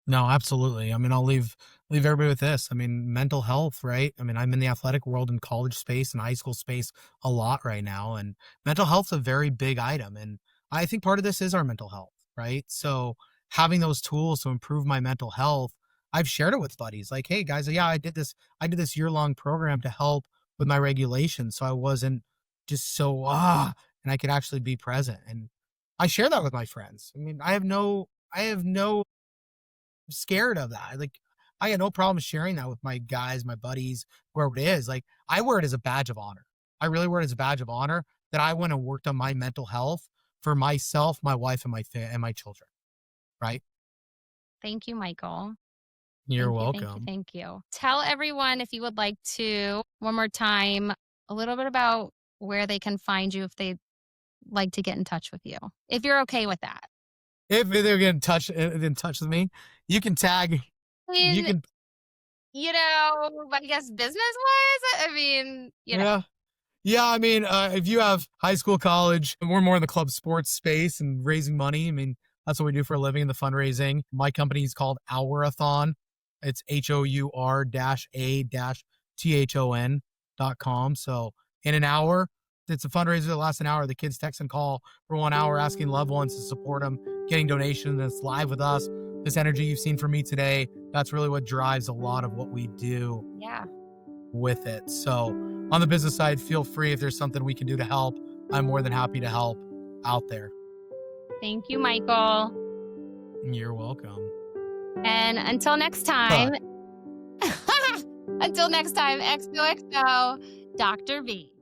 No, absolutely. I mean, I'll leave everybody with this. I mean, mental health, right? I mean, I'm in the athletic world and college space and high school space a lot right now, and mental health's a very big item. And I think part of this is our mental health, right? So having those tools to improve my mental health, I've shared it with buddies. Like, hey guys, yeah, I did this year-long program to help with my regulation, so I wasn't just so and I could actually be present. And I share that with my friends. I mean, I have no scared of that. Like, I got no problem sharing that with my guys, my buddies, wherever it is. Like, I wear it as a badge of honor. I really wear it as a badge of honor that I went and worked on my mental health for myself, my wife, and and my children. Right? Thank you, Michael. You're Thank you. Thank you. welcome. Thank you. Tell everyone, if you would like to, one more time, a little bit about where they can find you if they'd like to get in touch with you, if you're okay with that. If they're getting in touch with me, you can tag. I You mean, can, I guess business wise, I mean, yeah. Yeah, I mean, if you have high school, college, we're more in the club sports space and raising money. I mean, that's what we do for a living in the fundraising. My company is called Hourathon. It's HOUR-A-THON.com. So in an hour, it's a fundraiser that lasts an hour. The kids text and call for 1 hour, asking loved ones to support them, getting donations. It's live with us. This energy you've seen from me today, that's really what drives a lot of what we do yeah. with it. So on the business side, feel free if there's something we can do to help. I'm more than happy to help out there. Thank you, Michael. You're welcome. And until next time, XOXO, Dr. V.